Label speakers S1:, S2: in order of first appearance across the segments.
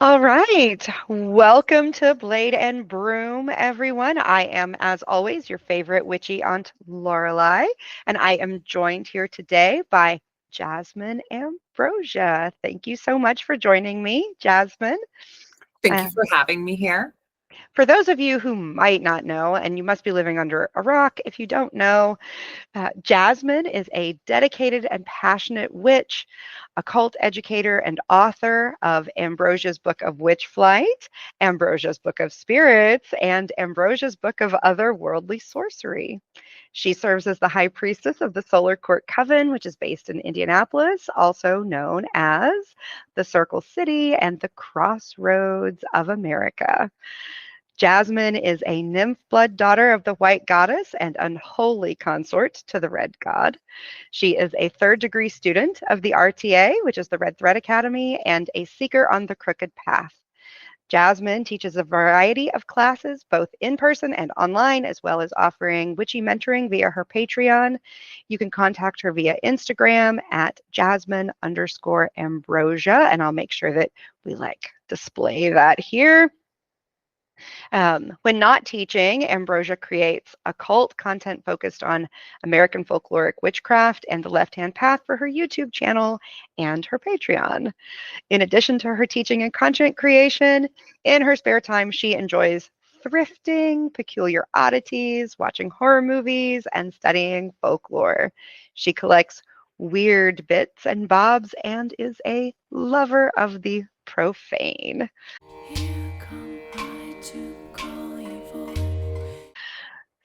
S1: All right. Welcome to Blade and Broom, everyone. I am, as always, your favorite witchy aunt, Laurelei, and I am joined here today by Jasmyne Ambrosia. Thank you so much for joining me, Jasmyne.
S2: Thank you
S1: Uh,
S2: for having me here.
S1: for those of you who might not know, and you must be living under a rock if you don't know, Jasmyne is a dedicated and passionate witch, occult educator, and author of Ambrosia's Book of Witch Flight, Ambrosia's Book of Spirits, and Ambrosia's Book of Otherworldly Sorcery. She serves as the High Priestess of the Solar Court Coven, which is based in Indianapolis, also known as the Circle City and the Crossroads of America. Jasmyne is a nymph blood daughter of the white goddess and unholy consort to the red god. She is a third degree student of the RTA, which is the Red Thread Academy, and a seeker on the crooked path. Jasmyne teaches a variety of classes, both in person and online, as well as offering witchy mentoring via her Patreon. You can contact her via Instagram at Jasmyne_Ambrosia, and I'll make sure that we display that here. When not teaching, Ambrosia creates occult content focused on American folkloric witchcraft and the left hand path for her YouTube channel and her Patreon. In addition to her teaching and content creation, in her spare time, she enjoys thrifting, peculiar oddities, watching horror movies, and studying folklore. She collects weird bits and bobs and is a lover of the profane.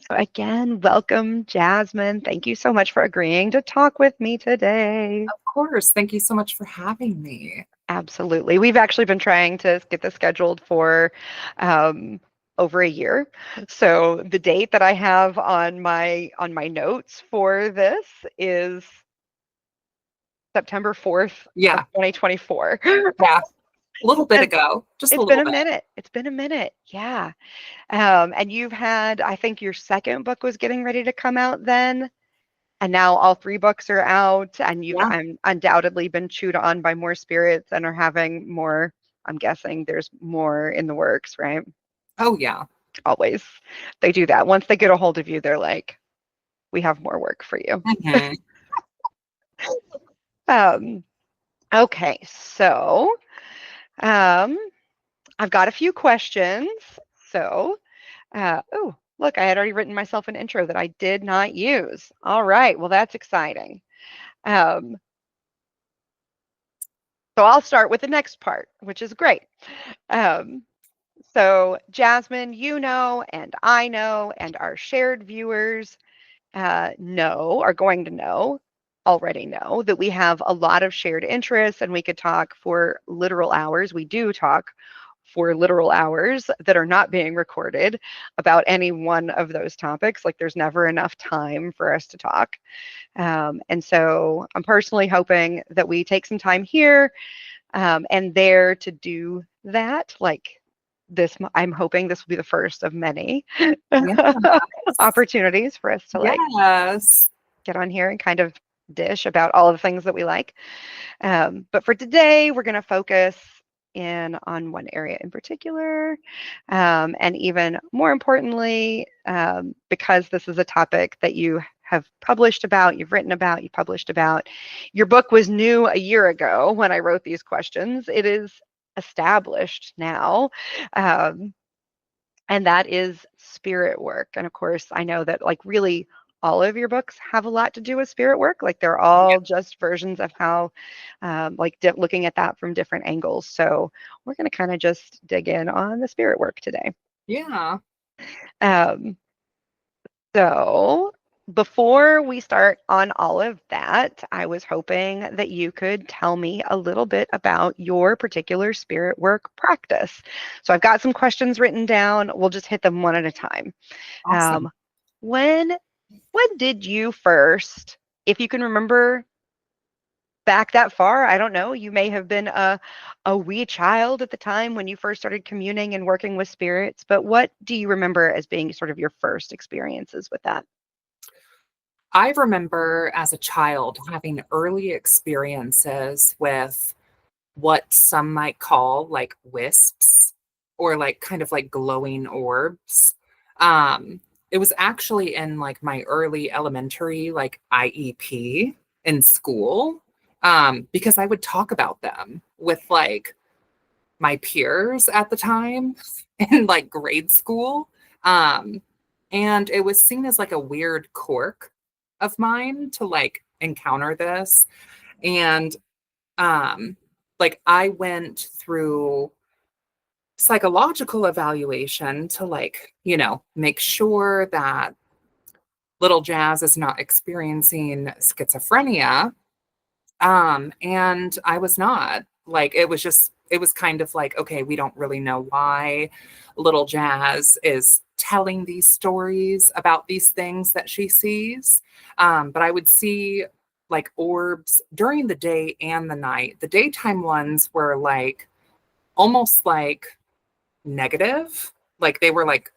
S1: So again, welcome, Jasmyne. Thank you so much for agreeing to talk with me today.
S2: Of course. Thank you so much for having me.
S1: Absolutely. We've actually been trying to get this scheduled for over a year. So the date that I have on my notes for this is September 4th of
S2: Yeah.
S1: 2024.
S2: Yeah. A little bit
S1: And
S2: ago. Just a
S1: it's been
S2: little
S1: a
S2: bit.
S1: minute. It's been a minute. Yeah. And you've had, I think your second book was getting ready to come out then. And now all three books are out, and you've
S2: Yeah.
S1: undoubtedly been chewed on by more spirits and are having more. I'm guessing there's more in the works, right?
S2: Oh, yeah.
S1: Always. They do that. Once they get a hold of you, they're like, we have more work for you.
S2: Mhm.
S1: Um, okay, so um, I've got a few questions. So, oh, look, I had already written myself an intro that I did not use. All right, well, that's exciting. Um, So I'll start with the next part, which is great. Um, so, Jasmyne, you know, and I know, and our shared viewers are going to know, already know, that we have a lot of shared interests and we could talk for literal hours. We do talk for literal hours that are not being recorded about any one of those topics. Like, there's never enough time for us to talk. And so I'm personally hoping that we take some time here and there to do that. Like this, I'm hoping this will be the first of many
S2: Yes.
S1: opportunities for us to
S2: Yes.
S1: get on here and kind of dish about all of the things that we like. But for today, we're going to focus in on one area in particular. And even more importantly, because this is a topic that you have published about, you've written about, you published about. Your book was new a year ago when I wrote these questions. It is established now. Um, and that is spirit work. And of course, I know that really all of your books have a lot to do with spirit work. Like they're all just versions of how, looking at that from different angles. So we're going to kind of just dig in on the spirit work today.
S2: Yeah.
S1: Um, so before we start on all of that, I was hoping that you could tell me a little bit about your particular spirit work practice. So I've got some questions written down. We'll just hit them one at a time.
S2: Awesome.
S1: Um, when when did you first, if you can remember back that far, I don't know, you may have been a wee child at the time when you first started communing and working with spirits, but what do you remember as being sort of your first experiences with that?
S2: I remember as a child having early experiences with what some might call like wisps or like kind of like glowing orbs. Um, it was actually in like my early elementary like IEP in school, because I would talk about them with like my peers at the time in like grade school. Um, and it was seen as like a weird quirk of mine to like encounter this. And um, like I went through psychological evaluation to like, make sure that little Jazz is not experiencing schizophrenia. And I was not. Like it was kind of like, okay, we don't really know why little Jazz is telling these stories about these things that she sees. But I would see like orbs during the day and the night. The daytime ones were like almost like negative. Like they were like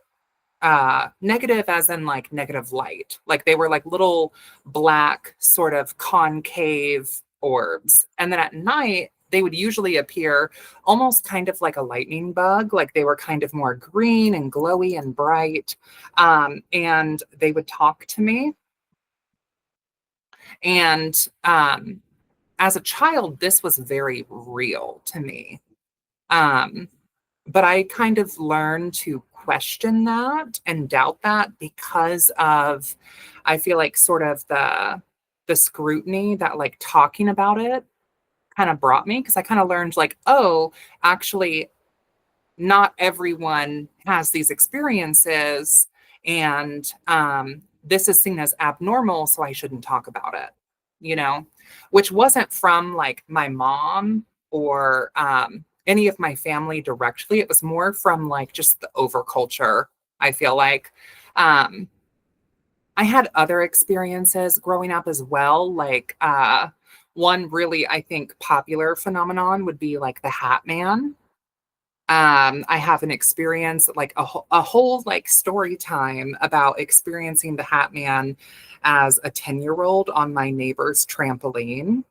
S2: negative as in like negative light. Like they were like little black sort of concave orbs. And then at night they would usually appear almost kind of like a lightning bug. Like they were kind of more green and glowy and bright. And they would talk to me. And as a child, this was very real to me. Um, but I kind of learned to question that and doubt that because of, I feel like sort of the scrutiny that like talking about it kind of brought me, because I kind of learned like, oh, actually not everyone has these experiences, and this is seen as abnormal, so I shouldn't talk about it, which wasn't from like my mom or any of my family directly. It was more from like just the overculture, I feel like. Um, I had other experiences growing up as well, like one really, I think, popular phenomenon would be like the Hat Man. I have an experience, like a whole like story time about experiencing the Hat Man as a 10-year-old on my neighbor's trampoline.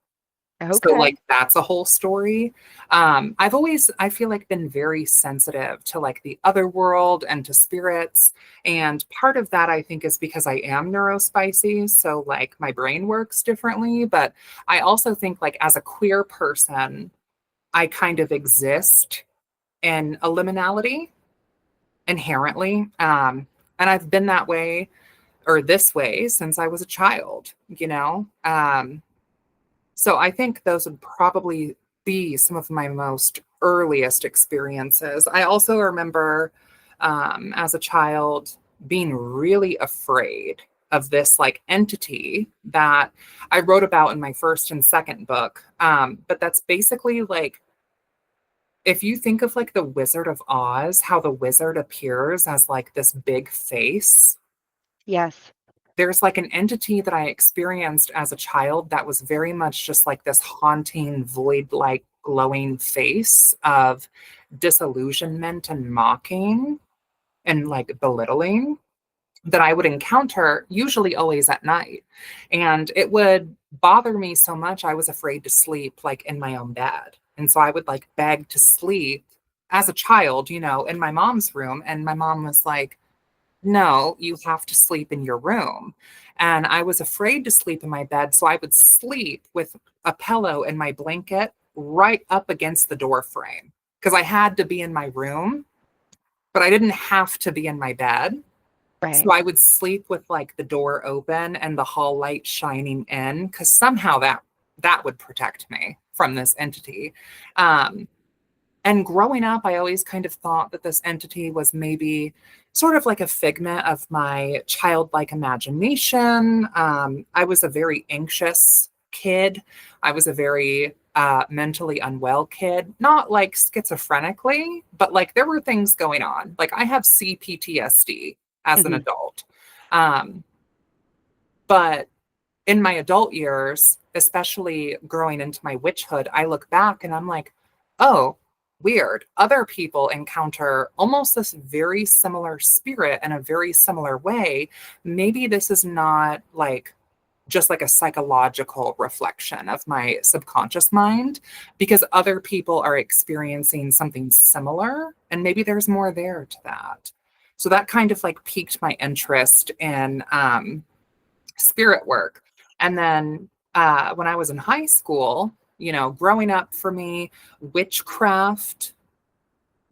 S2: So like
S1: Okay.
S2: that's a whole story. I've always, I feel like, been very sensitive to like the other world and to spirits. And part of that I think is because I am neurospicy. So like my brain works differently. But I also think like as a queer person, I kind of exist in a liminality inherently. And I've been that way or this way since I was a child. So I think those would probably be some of my most earliest experiences. I also remember as a child being really afraid of this like entity that I wrote about in my first and second book. But that's basically like, if you think of like the Wizard of Oz, how the wizard appears as like this big face,
S1: Yes.
S2: there's like an entity that I experienced as a child that was very much just like this haunting, void like glowing face of disillusionment and mocking and like belittling that I would encounter, usually always at night. And it would bother me so much, I was afraid to sleep like in my own bed. And so I would like beg to sleep as a child, in my mom's room. And my mom was like, no, you have to sleep in your room. And I was afraid to sleep in my bed. So I would sleep with a pillow and my blanket right up against the door frame because I had to be in my room, but I didn't have to be in my bed.
S1: Right.
S2: So I would sleep with like the door open and the hall light shining in because somehow that would protect me from this entity. Um, and growing up, I always kind of thought that this entity was maybe sort of like a figment of my childlike imagination. I was a very anxious kid. I was a very mentally unwell kid, not like schizophrenically, but like there were things going on. Like I have CPTSD as an
S1: Hmm.
S2: adult. Um, but in my adult years, especially growing into my witchhood, I look back and I'm like, oh, weird. Other people encounter almost this very similar spirit in a very similar way. Maybe this is not like just like a psychological reflection of my subconscious mind, because other people are experiencing something similar and maybe there's more there to that. So that kind of like piqued my interest in spirit work. And then when I was in high school, growing up for me, witchcraft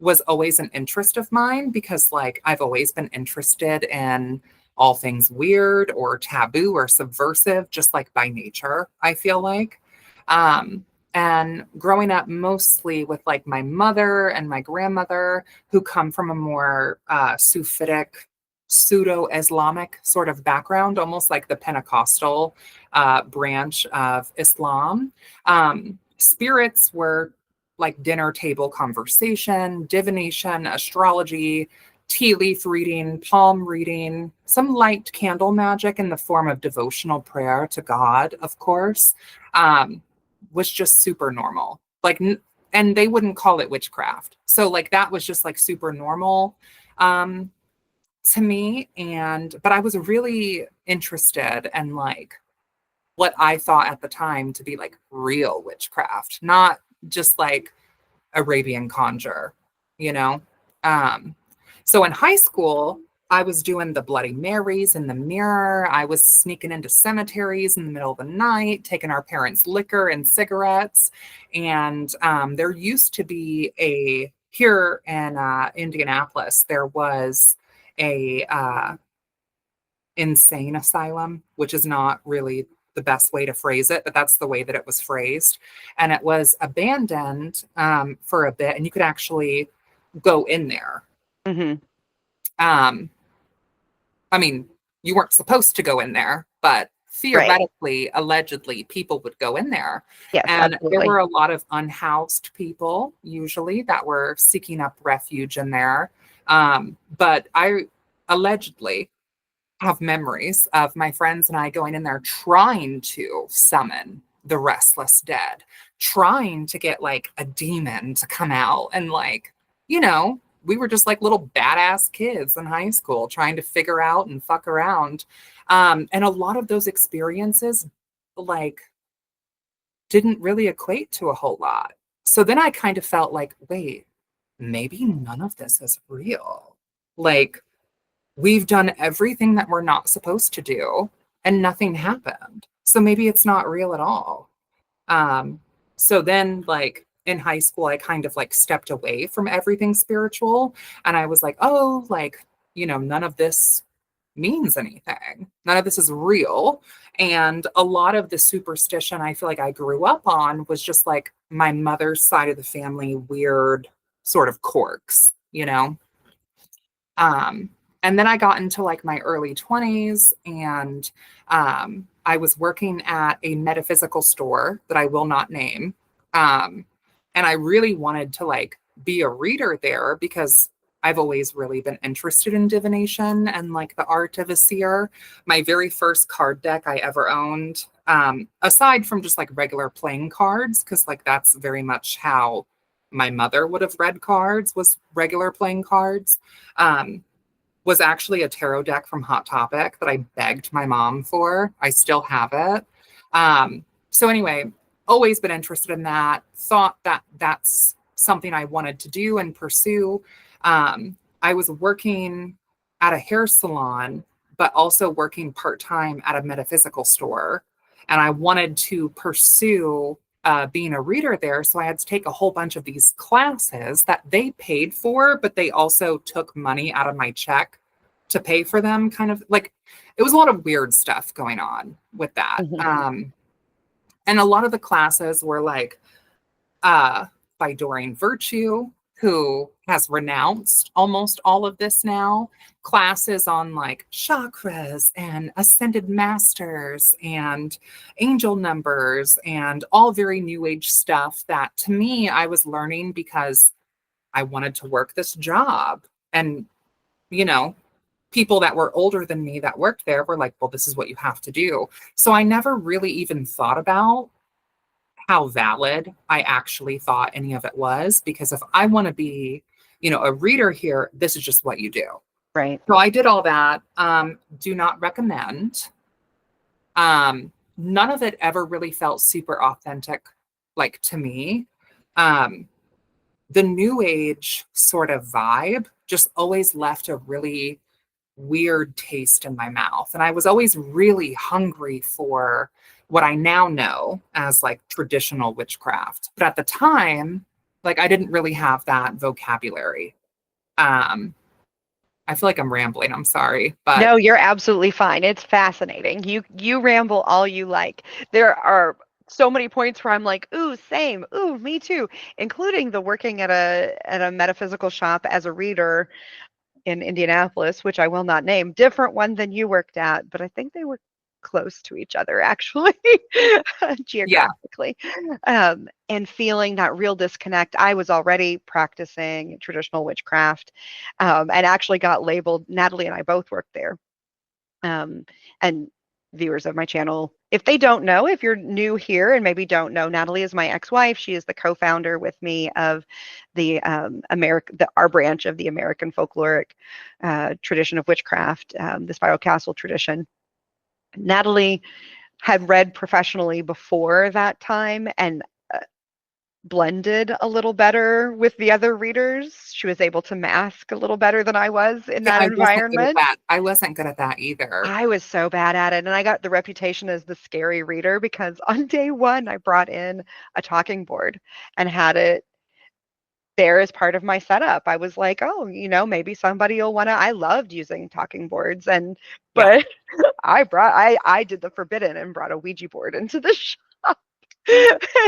S2: was always an interest of mine because like I've always been interested in all things weird or taboo or subversive, just like by nature, I feel like. And growing up mostly with like my mother and my grandmother, who come from a more Sufitic, pseudo-Islamic sort of background, almost like the Pentecostal branch of Islam. Spirits were like dinner table conversation, divination, astrology, tea leaf reading, palm reading, some light candle magic in the form of devotional prayer to God, of course, was just super normal. Like, and they wouldn't call it witchcraft. So like that was just like super normal to me. But I was really interested in like what I thought at the time to be like real witchcraft, not just like Arabian conjure, you know? So in high school, I was doing the Bloody Marys in the mirror. I was sneaking into cemeteries in the middle of the night, taking our parents' liquor and cigarettes. And there used to be here in Indianapolis, there was a insane asylum, which is not really the best way to phrase it, but that's the way that it was phrased. And it was abandoned for a bit, and you could actually go in there.
S1: Mm-hmm.
S2: I mean, you weren't supposed to go in there, but theoretically, allegedly, people would go in there.
S1: Yes,
S2: and
S1: absolutely.
S2: There were a lot of unhoused people, usually, that were seeking up refuge in there. But I allegedly have memories of my friends and I going in there trying to summon the restless dead, trying to get like a demon to come out. And like, we were just like little badass kids in high school trying to figure out and fuck around. And a lot of those experiences like didn't really equate to a whole lot. So then I kind of felt like, wait, maybe none of this is real. Like, we've done everything that we're not supposed to do and nothing happened. So maybe it's not real at all. So then like in high school, I kind of like stepped away from everything spiritual. And I was like, oh, like, none of this means anything. None of this is real. And a lot of the superstition I feel like I grew up on was just like my mother's side of the family, weird sort of quirks, And then I got into like my early 20s and I was working at a metaphysical store that I will not name. And I really wanted to like be a reader there because I've always really been interested in divination and like the art of a seer. My very first card deck I ever owned, aside from just like regular playing cards, because like that's very much how my mother would have read cards, was regular playing cards. Was actually a tarot deck from Hot Topic that I begged my mom for. I still have it. So anyway, always been interested in that. Thought that that's something I wanted to do and pursue. I was working at a hair salon, but also working part-time at a metaphysical store. And I wanted to pursue being a reader there. So I had to take a whole bunch of these classes that they paid for, but they also took money out of my check to pay for them. Kind of like, it was a lot of weird stuff going on with that.
S1: Mm-hmm.
S2: And a lot of the classes were like by Doreen Virtue, who has renounced almost all of this now. Classes on like chakras and ascended masters and angel numbers and all very new age stuff that to me I was learning because I wanted to work this job. And, people that were older than me that worked there were like, well, this is what you have to do. So I never really even thought about how valid I actually thought any of it was, because if I want to be, a reader here, this is just what you do.
S1: Right.
S2: So I did all that. Do not recommend. None of it ever really felt super authentic, like to me. Um, the new age sort of vibe just always left a really weird taste in my mouth. And I was always really hungry for what I now know as like traditional witchcraft. But at the time, like I didn't really have that vocabulary. Um, I feel like I'm rambling. I'm sorry, but
S1: No, you're absolutely fine. It's fascinating. You ramble all you like. There are so many points where I'm like, ooh, same, ooh, me too, including the working at a metaphysical shop as a reader in Indianapolis, which I will not name, different one than you worked at, but I think they were close to each other actually,
S2: yeah,
S1: geographically. And feeling that real disconnect. I was already practicing traditional witchcraft, and actually got labeled. Natalie and I both worked there. And viewers of my channel, if they don't know, if you're new here and maybe don't know, Natalie is my ex-wife. She is the co-founder with me of the our branch of the American folkloric tradition of witchcraft, the Spiral Castle tradition. Natalie had read professionally before that time and blended a little better with the other readers. She was able to mask a little better than I was in
S2: yeah,
S1: that
S2: I wasn't good at
S1: environment.
S2: that. I wasn't good at that either.
S1: I was so bad at it. And I got the reputation as the scary reader because on day one, I brought in a talking board and had it there as part of my setup. I was like, oh, maybe somebody will want to. I loved using talking boards.
S2: Yeah.
S1: But I did the forbidden and brought a Ouija board into the shop.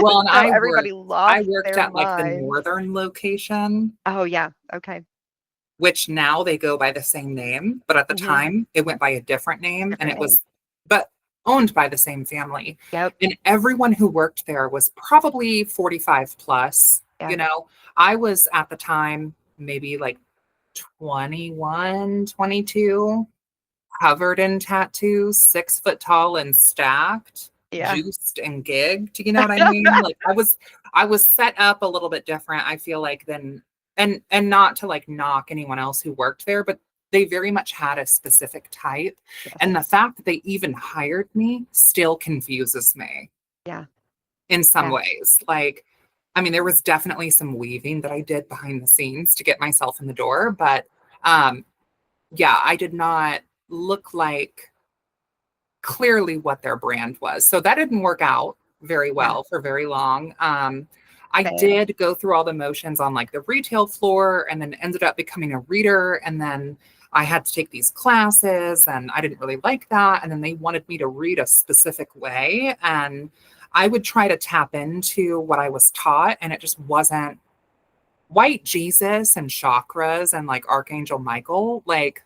S2: Well, and
S1: So everybody
S2: I
S1: lost
S2: worked
S1: their
S2: at like the
S1: minds.
S2: northern location,
S1: Oh, yeah. Okay.
S2: which now they go by the same name, but at the
S1: Hmm.
S2: time it went by a different name and
S1: Different
S2: it
S1: name.
S2: was but owned by the same family.
S1: Yep.
S2: And everyone who worked there was probably 45 plus,
S1: Yeah.
S2: I was at the time maybe like 21, 22, covered in tattoos, 6 foot tall and stacked,
S1: Yeah.
S2: juiced and gigged. You know what I mean? Like I was set up a little bit different, I feel like, than and not to like knock anyone else who worked there, but they very much had a specific type.
S1: Yes.
S2: And the fact that they even hired me still confuses me
S1: Yeah.
S2: in some
S1: Yeah.
S2: ways. Like, I mean, there was definitely some weaving that I did behind the scenes to get myself in the door, but um, yeah, I did not look like clearly what their brand was. So that didn't work out very
S1: Yeah.
S2: well for very long. I
S1: Fair.
S2: did go through all the motions on like the retail floor and then ended up becoming a reader. And then I had to take these classes and I didn't really like that. And then they wanted me to read a specific way. And I would try to tap into what I was taught, and it just wasn't white Jesus and chakras and like Archangel Michael. Like,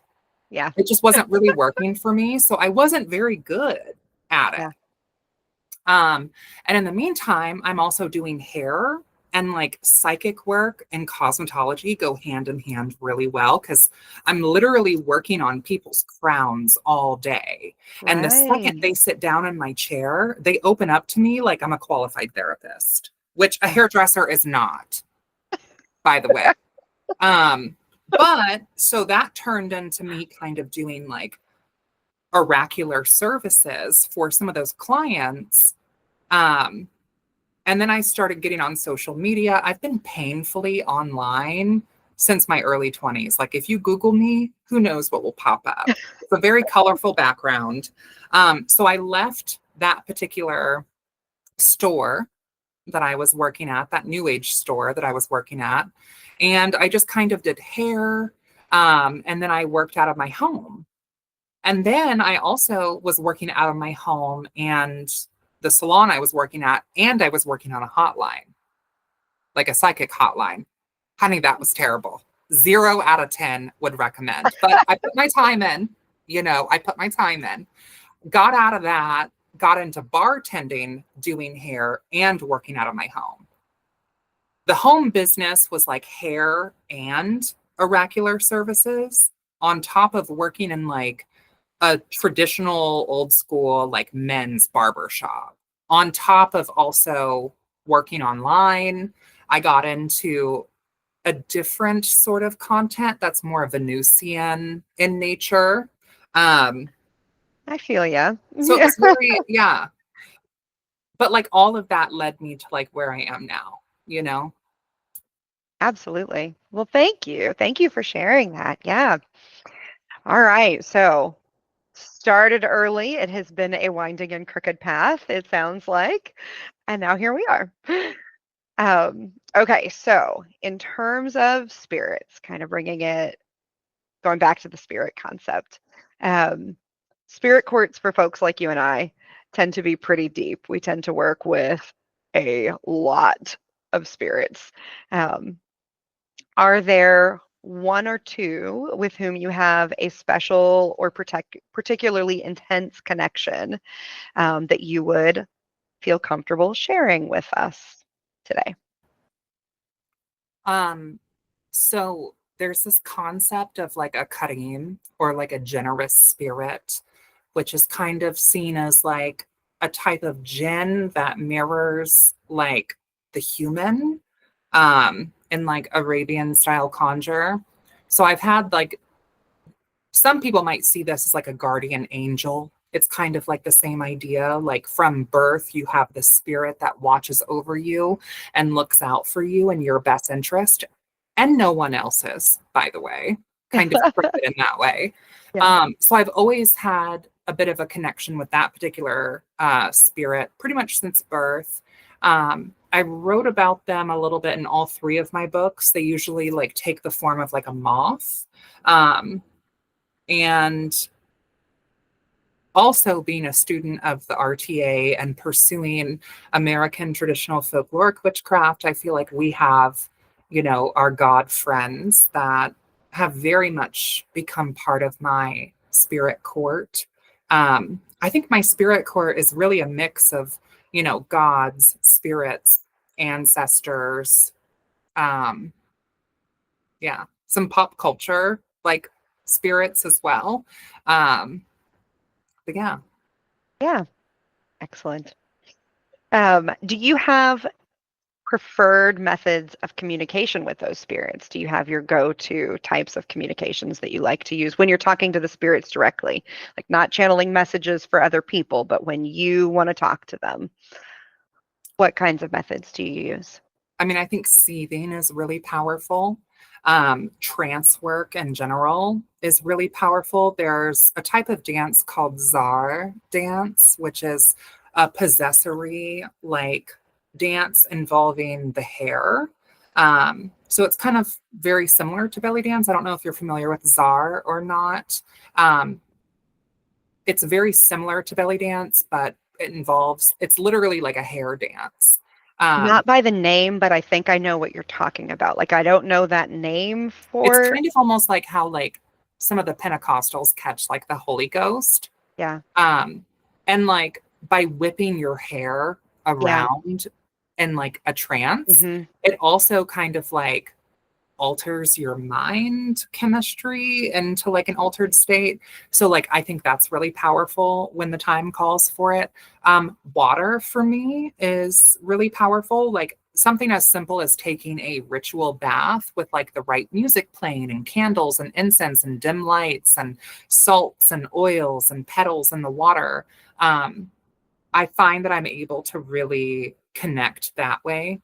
S1: Yeah.
S2: it just wasn't really working for me. So I wasn't very good at it.
S1: Yeah.
S2: And in the meantime, I'm also doing hair, and like psychic work and cosmetology go hand in hand really well because I'm literally working on people's crowns all day. And the second
S1: Right.
S2: they sit down in my chair, they open up to me like I'm a qualified therapist, which a
S1: Yeah.
S2: hairdresser is not, by the way. Um, but so that turned into me kind of doing like oracular services for some of those clients. Um, and then I started getting on social media. I've been painfully online since my early 20s. Like if you Google me, who knows what will pop up. It's a very colorful background. So I left that particular store that I was working at, that new age store that I was working at. And I just kind of did hair. And then I worked out of my home. And then I also was working out of my home and the salon I was working at, and I was working on a hotline, like a psychic hotline. Honey, that was terrible. 0 out of 10 would recommend. But I put my time in, I put my time in, got out of that, got into bartending, doing hair, and working out of my home. The home business was like hair and oracular services on top of working in like a traditional old school like men's barber shop, on top of also working online. I got into a different sort of content that's more Venusian in nature. um,
S1: I feel ya.
S2: So it
S1: Yeah,
S2: was very, yeah. But like all of that led me to like where I am now, you know?
S1: absolutely. Well, thank you. Thank you for sharing that. Yeah. All right. So started early. It has been a winding and crooked path, it sounds like. And now here we are. Okay. So in terms of spirits, kind of bringing it, going back to the spirit concept, um, spirit courts for folks like you and I tend to be pretty deep. We tend to work with a lot of spirits. Um, Are there one or two with whom you have a special or particularly intense connection that you would feel comfortable sharing with us today?
S2: Um, so there's this concept of like a kareem or like a generous spirit, which is kind of seen as like a type of jinn that mirrors like the human in like Arabian style conjure. So I've had like some people might see this as like a guardian angel. It's kind of like the same idea. Like from birth, you have the spirit that watches over you and looks out for you and your best interest, and no one else's, by the way, kind of treated in that way.
S1: Yeah.
S2: So I've always had a bit of a connection with that particular spirit pretty much since birth. I wrote about them a little bit in all three of my books. They usually like take the form of like a moth. Um, and also being a student of the RTA and pursuing American traditional folkloric witchcraft, I feel like we have, you know, our God friends that have very much become part of my spirit court. I think my spirit court is really a mix of, you know, gods, spirits, ancestors, um, yeah, some pop culture like spirits as well. Um, but yeah.
S1: Yeah. Excellent. Do you have preferred methods of communication with those spirits? Do you have your go-to types of communications that you like to use when you're talking to the spirits directly? Like not channeling messages for other people, but when you want to talk to them, what kinds of methods do you use?
S2: I mean, I think seething is really powerful. Trance work in general is really powerful. There's a type of dance called czar dance, which is a possessory like dance involving the hair. So it's kind of very similar to belly dance. I don't know if you're familiar with czar or not. Um, it's very similar to belly dance, but it's literally like a hair dance. Um,
S1: Not by the name, but I think I know what you're talking about. Like I don't know that name
S2: It's
S1: for,
S2: kind of almost like how like some of the Pentecostals catch like the Holy Ghost.
S1: yeah.
S2: Um, and like by whipping your hair
S1: Yeah.
S2: around in like a trance,
S1: Hmm.
S2: it also kind of like alters your mind chemistry into like an altered state. So like I think that's really powerful when the time calls for it. Water for me is really powerful. Like something as simple as taking a ritual bath with like the right music playing and candles and incense and dim lights and salts and oils and petals in the water. Um, I find that I'm able to really connect that way.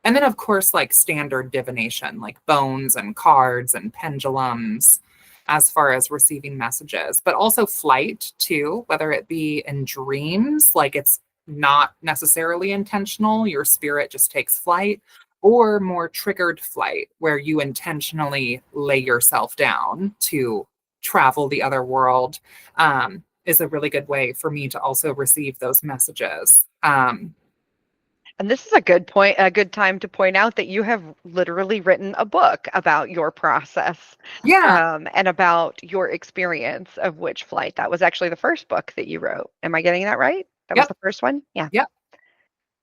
S2: And then, of course, like standard divination, like bones and cards and pendulums, as far as receiving messages, but also flight too, whether it be in dreams, like it's not necessarily intentional, your spirit just takes flight, or more triggered flight, where you intentionally lay yourself down to travel the other world, is a really good way for me to also receive those messages.
S1: And this is a good point, a good time to point out that you have literally written a book about your process
S2: Yeah,
S1: and about your experience of witch flight. That was actually the first book that you wrote. Am I getting that right? That was
S2: yep,
S1: the first one? Yeah.
S2: yep,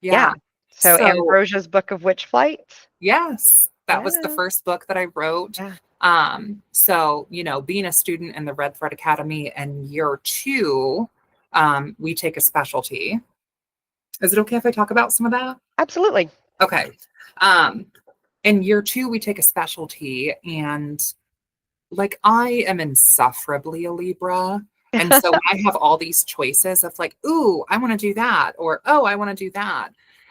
S1: Yeah.
S2: yeah.
S1: So
S2: So
S1: Ambrosia's Book of Witch Flight.
S2: yes, that was the
S1: Yeah.
S2: first book that I wrote.
S1: Yeah.
S2: So, you know, being a student in the Red Thread Academy in year two, we take a specialty. Is it okay if I talk about some of that?
S1: Absolutely.
S2: Okay. Um, in year two, we take a specialty, and like I am insufferably a Libra. And so I have all these choices of like, ooh, I want to do that, or oh, I want to do that.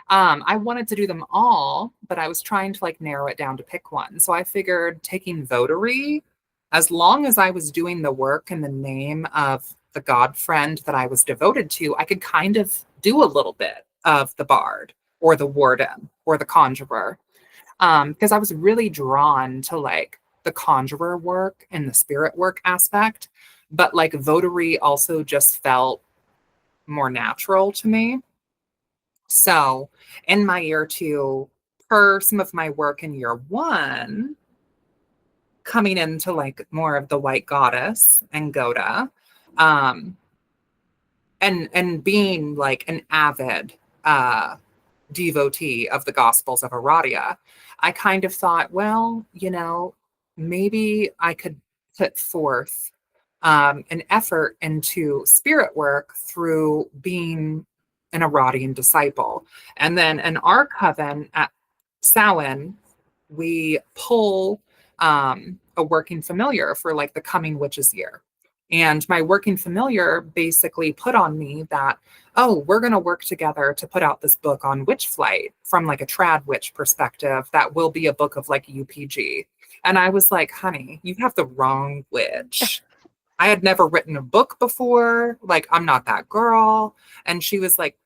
S2: I wanted to do them all, but I was trying to like narrow it down to pick one. So I figured taking votary, as long as I was doing the work in the name of the god friend that I was devoted to, I could kind of do a little bit of the bard or the warden or the conjurer. Because I was really drawn to like the conjurer work and the spirit work aspect, but like votary also just felt more natural to me. So in my year two, per some of my work in year one, coming into like more of the white goddess and Goda, um, and being like an avid devotee of the Gospels of Aradia, I kind of thought, well, maybe I could put forth an effort into spirit work through being an Aradian disciple. And then in our coven at Samhain, we pull a working familiar for like the coming witches year. And my working familiar basically put on me that, oh, we're going to work together to put out this book on witch flight from like a trad witch perspective that will be a book of like UPG. And I was like, honey, you have the wrong witch. I had never written a book before. Like, I'm not that girl. And she was like,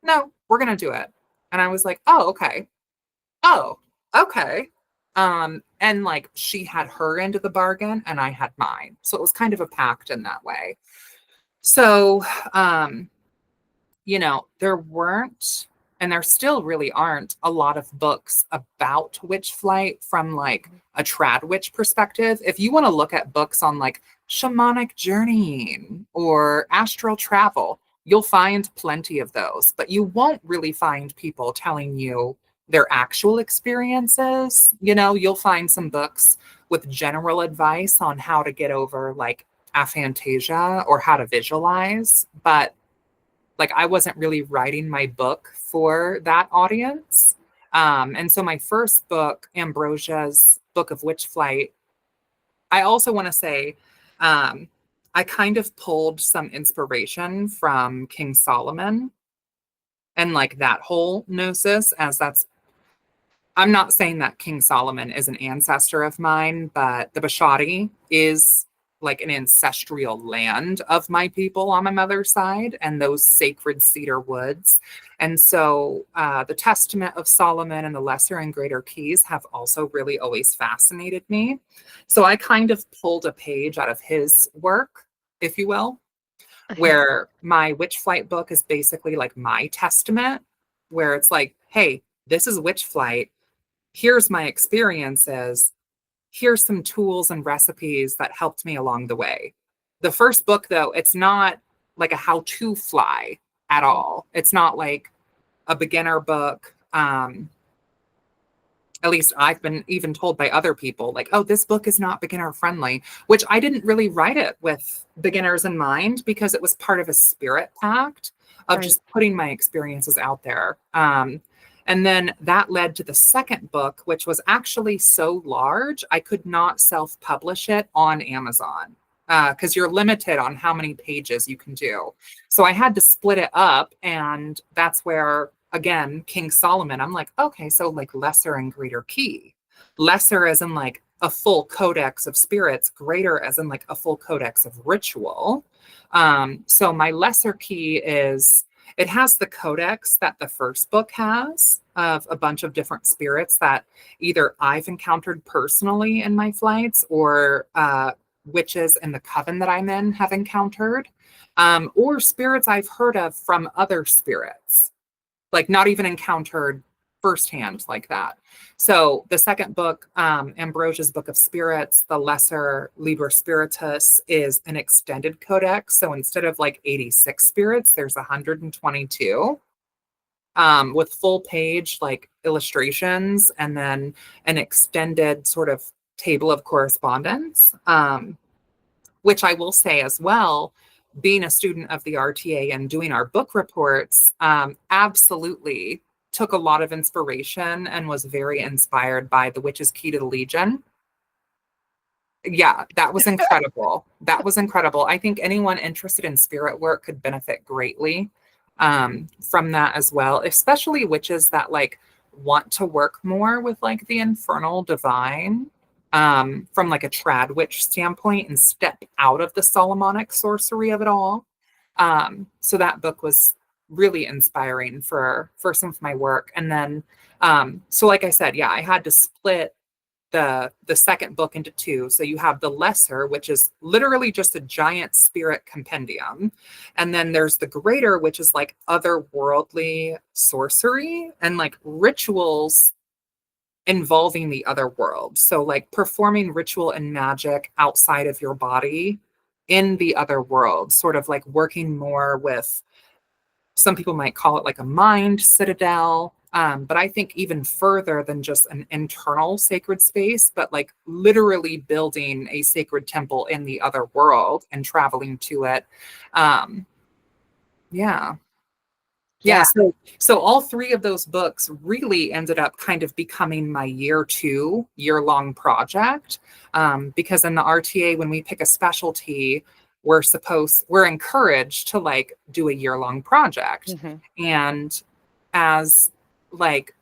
S2: no, we're going to do it. And I was like, oh, okay. Oh, okay. And like she had her end of the bargain and I had mine. So it was kind of a pact in that way. So, there weren't, and there still really aren't a lot of books about witch flight from like a trad witch perspective. If you want to look at books on like shamanic journeying or astral travel, you'll find plenty of those, but you won't really find people telling you their actual experiences. You'll find some books with general advice on how to get over like aphantasia or how to visualize, but like I wasn't really writing my book for that audience. And so my first book, Ambrosia's Book of Witch Flight, I also want to say, I kind of pulled some inspiration from King Solomon and like that whole gnosis, as that's, I'm not saying that King Solomon is an ancestor of mine, but the Bashadi is like an ancestral land of my people on my mother's side and those sacred cedar woods. And so the Testament of Solomon and the Lesser and Greater Keys have also really always fascinated me. So I kind of pulled a page out of his work, if you will, where my witch flight book is basically like my testament, where it's like, hey, this is witch flight. Here's my experiences. Here's some tools and recipes that helped me along the way. The first book, though, it's not like a how-to fly at all. It's not like a beginner book. At least I've been even told by other people, like, oh, this book is not beginner friendly, which I didn't really write it with beginners in mind because it was part of a spirit pact of just putting my experiences out there. And then that led to the second book, which was actually so large, I could not self-publish it on Amazon because you're limited on how many pages you can do. So I had to split it up, and that's where, again, King Solomon, I'm like, okay, so like lesser and greater key. Lesser as in like a full codex of spirits, greater as in like a full codex of ritual. So my lesser key is, it has the codex that the first book has of a bunch of different spirits that either I've encountered personally in my flights or witches in the coven that I'm in have encountered, or spirits I've heard of from other spirits, like not even encountered firsthand like that. So the second book, Ambrosia's Book of Spirits, the Lesser Liber Spiritus, is an extended codex. So instead of like 86 spirits, there's 122 with full page like illustrations and then an extended sort of table of correspondence, which I will say as well, being a student of the RTA and doing our book reports, absolutely took a lot of inspiration and was very inspired by The Witch's Key to the Legion. Yeah, that was incredible. That was incredible. I think anyone interested in spirit work could benefit greatly from that as well, especially witches that like want to work more with like the infernal divine from like a trad witch standpoint and step out of the Solomonic sorcery of it all. So that book was really inspiring for some of my work. And then so like I said, yeah, I had to split the second book into two. So you have the lesser, which is literally just a giant spirit compendium. And then there's the greater, which is like otherworldly sorcery and like rituals involving the other world. So like performing ritual and magic outside of your body in the other world, sort of like working more with, some people might call it like a mind citadel. But I think even further than just an internal sacred space, but like literally building a sacred temple in the other world and traveling to it. Um, yeah. Yeah,
S1: Yeah.
S2: so all three of those books really ended up kind of becoming my year long project. Because in the RTA, when we pick a specialty, we're encouraged to like do a year-long project.
S1: Hmm.
S2: And as like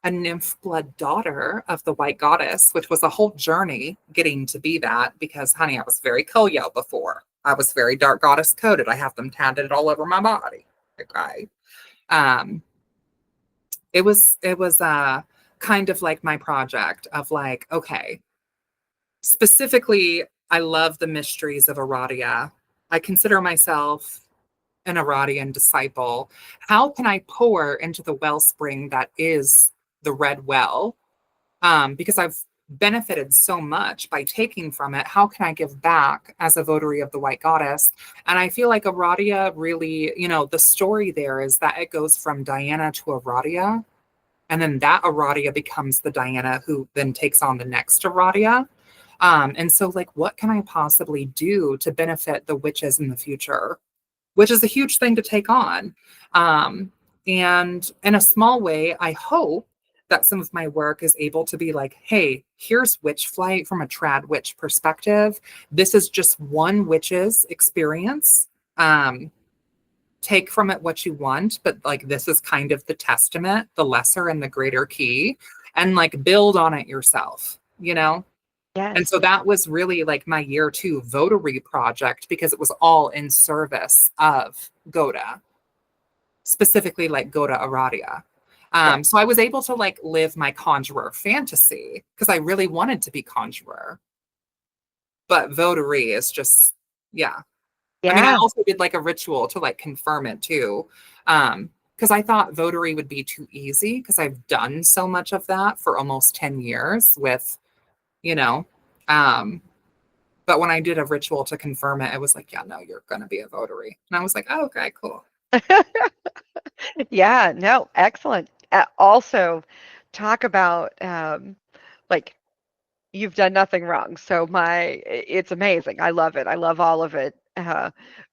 S2: a nymph blood daughter of the white goddess, which was a whole journey getting to be that, because honey, I was very Koyo before. I was very dark goddess coded. I have them tatted all over my body. Okay. um it was kind of like my project of like, okay, specifically I love the mysteries of Aradia. I consider myself an Aradian disciple. How can I pour into the wellspring that is the red well? Because I've benefited so much by taking from it. How can I give back as a votary of the white goddess? And I feel like Aradia really, the story there is that it goes from Diana to Aradia, and then that Aradia becomes the Diana who then takes on the next Aradia. And so, like, what can I possibly do to benefit the witches in the future? Which is a huge thing to take on. And in a small way, I hope that some of my work is able to be like, hey, here's witch flight from a trad witch perspective. This is just one witch's experience. Take from it what you want, but like this is kind of the testament, the lesser and the greater key, and like build on it yourself. And so
S1: Yes.
S2: that was really like my year two votary project, because it was all in service of Goda, specifically like Goda Aradia.
S1: Yeah.
S2: So I was able to like live my conjurer fantasy because I really wanted to be conjurer. But votary is just, yeah. I mean, I
S1: Yeah.
S2: also did like a ritual to like confirm it too. Because I thought votary would be too easy because I've done so much of that for almost 10 years with, you know, um, but when I did a ritual to confirm it, it was like, yeah, no, you're going to be a votary. And I was like, oh, okay, cool.
S1: Yeah. No, excellent. Also, talk about like you've done nothing wrong. So it's amazing. I love it. I love all of it.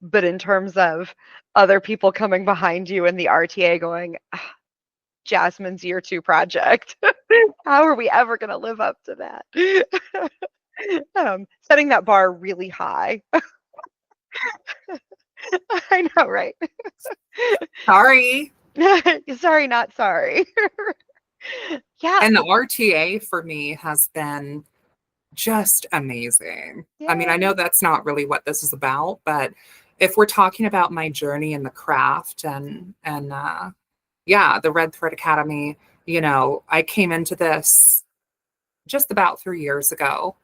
S1: But in terms of other people coming behind you in the RTA going, "Ah, Jasmyne's year two project. How are we ever going to live up to that?" Setting that bar really high. I know, right?
S2: Sorry.
S1: Sorry, not sorry. Yeah.
S2: And the RTA for me has been just amazing. I mean, I know
S1: Yay.
S2: that's not really what this is about, but if we're talking about my journey in the craft and yeah, the Red Thread Academy, I came into this just about 3 years ago.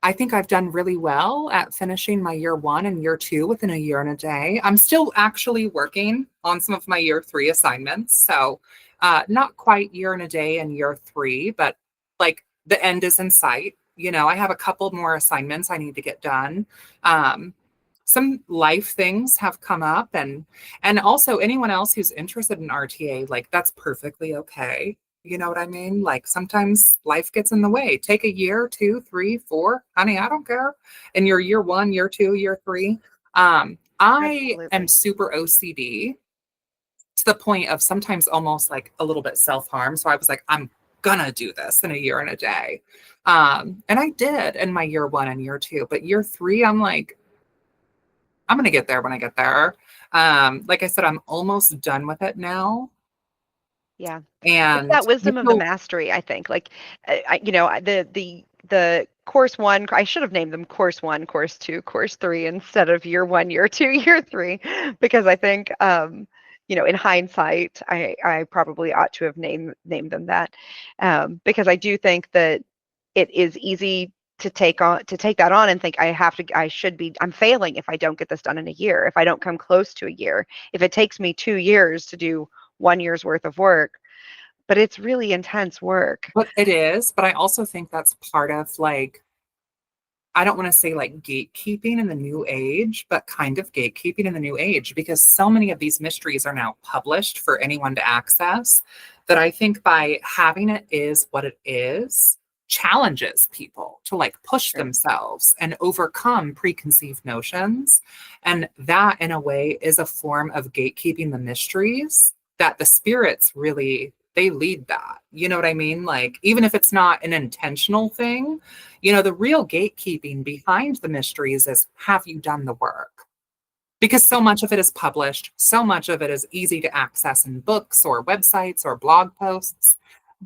S2: I think I've done really well at finishing my year one and year two within a year and a day. I'm still actually working on some of my year three assignments. So, not quite year and a day in year three, but like the end is in sight. I have a couple more assignments I need to get done. Um, some life things have come up, and also anyone else who's interested in RTA, like that's perfectly okay. You know what I mean? Like sometimes life gets in the way. Take a year, two, three, four. Honey, I don't care. In your year one, year two, year three. I am
S1: Absolutely.
S2: super OCD to the point of sometimes almost like a little bit self-harm. So I was like, I'm gonna do this in a year and a day. And I did in my year 1 and year 2, but year 3, I'm like, I'm gonna get there when I get there. Like I said, I'm almost done with it now.
S1: Yeah. It's
S2: And
S1: that wisdom of the mastery, I think. Like, the course one, I should have named them course one, course two, course three instead of year one, year two, year three, because I think, in hindsight, I probably ought to have named them that, because I do think that it is easy to take that on and think I'm failing if I don't get this done in a year, if I don't come close to a year, if it takes me 2 years to do 1 year's worth of work, but it's really intense work.
S2: But it is, but I also think that's part of like, I don't want to say like gatekeeping in the new age, but kind of gatekeeping in the new age, because so many of these mysteries are now published for anyone to access, that I think by having it is what it is challenges people to like push
S1: Sure.
S2: themselves and overcome preconceived notions. And that in a way is a form of gatekeeping the mysteries that the spirits really, they lead that. You know what I mean? Like, even if it's not an intentional thing, the real gatekeeping behind the mysteries is, have you done the work? Because so much of it is published, so much of it is easy to access in books or websites or blog posts.